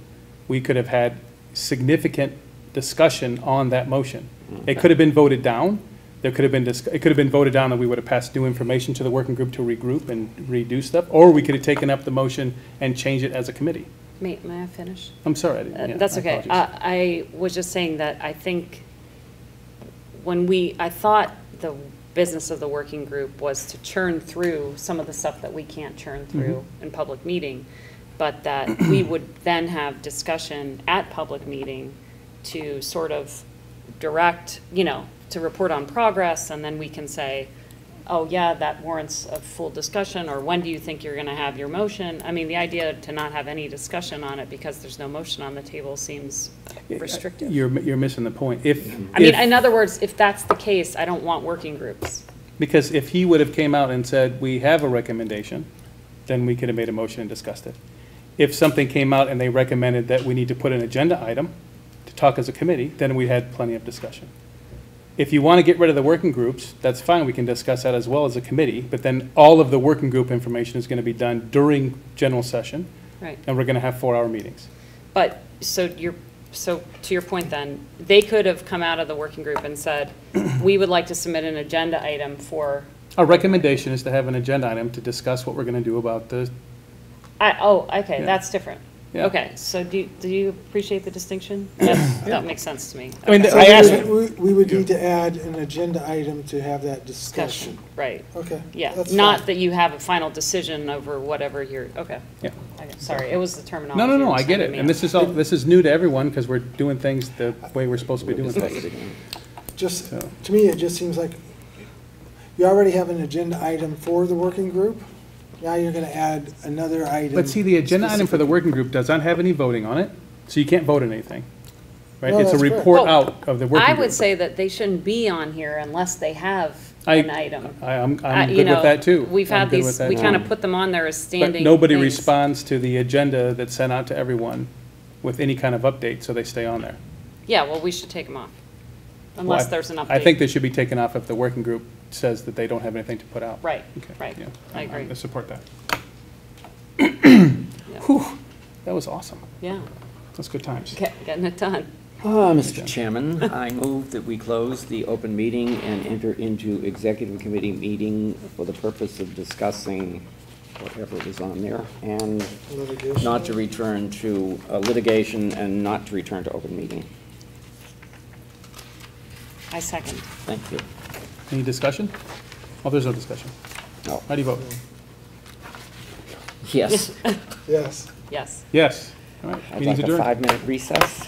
we could have had significant discussion on that motion. It could have been voted down. There could have been, it could have been voted down and we would have passed new information to the working group to regroup and redo stuff, or we could have taken up the motion and changed it as a committee. May I finish? I'm sorry. I didn't, That's my okay. apologies. I was just saying that I think I thought the business of the working group was to churn through some of the stuff that we can't churn through in public meeting, but that we would then have discussion at public meeting to sort of direct, to report on progress, and then we can say, oh yeah, that warrants a full discussion, or when do you think you're gonna have your motion? I mean, the idea to not have any discussion on it because there's no motion on the table seems restrictive. You're missing the point. In other words, if that's the case, I don't want working groups. Because if he would have came out and said, we have a recommendation, then we could have made a motion and discussed it. If something came out and they recommended that we need to put an agenda item to talk as a committee, then we had plenty of discussion. If you want to get rid of the working groups, that's fine, we can discuss that as well as a committee, but then all of the working group information is going to be done during general session. Right. And we're going to have 4-hour meetings. But, so to your point then, they could have come out of the working group and said, we would like to submit an agenda item for. Our recommendation is to have an agenda item to discuss what we're going to do about the. Okay, Yeah. that's different. Yeah. Okay, so do you appreciate the distinction? That makes sense to me. I mean, Okay. So I asked. we would need to add an agenda item to have that discussion. Right, Okay. yeah, that's not fine. that you have a final decision over whatever okay. Yeah. Okay, sorry, it was the terminology. No, you were I get it. sending me And on. this is new to everyone because we're doing things the way we're supposed to be doing things. Just, So. to me, it just seems like you already have an agenda item for the working group. Now you're going to add another item. But see, the agenda item for the working group does not have any voting on it, so you can't vote on anything. Right? No, It's a that's correct. report Well, out of the working group. I would say that they shouldn't be on here unless they have an item. I'm You good know, with that too. We've I'm had good with these, that we too. kind of put them on there as standing But nobody things. responds to the agenda that's sent out to everyone with any kind of update, so they stay on there. Yeah, well, we should take them off, unless Well, there's an update. I think they should be taken off if the working group says that they don't have anything to put out. Right, Okay, right. yeah. I agree. I support that. Yeah. Whew, that was awesome. Yeah, That's good times. getting it done. Mr. Chairman, I move that we close the open meeting and enter into executive committee meeting for the purpose of discussing whatever was on there, and Litigation. not to return to litigation and not to return to open meeting. I second. Thank you. Any discussion? Oh, there's no discussion. No. How do you vote? Yes. Yes. Yes. Yes. All right, I'd meeting's like a adjourned. 5-minute recess.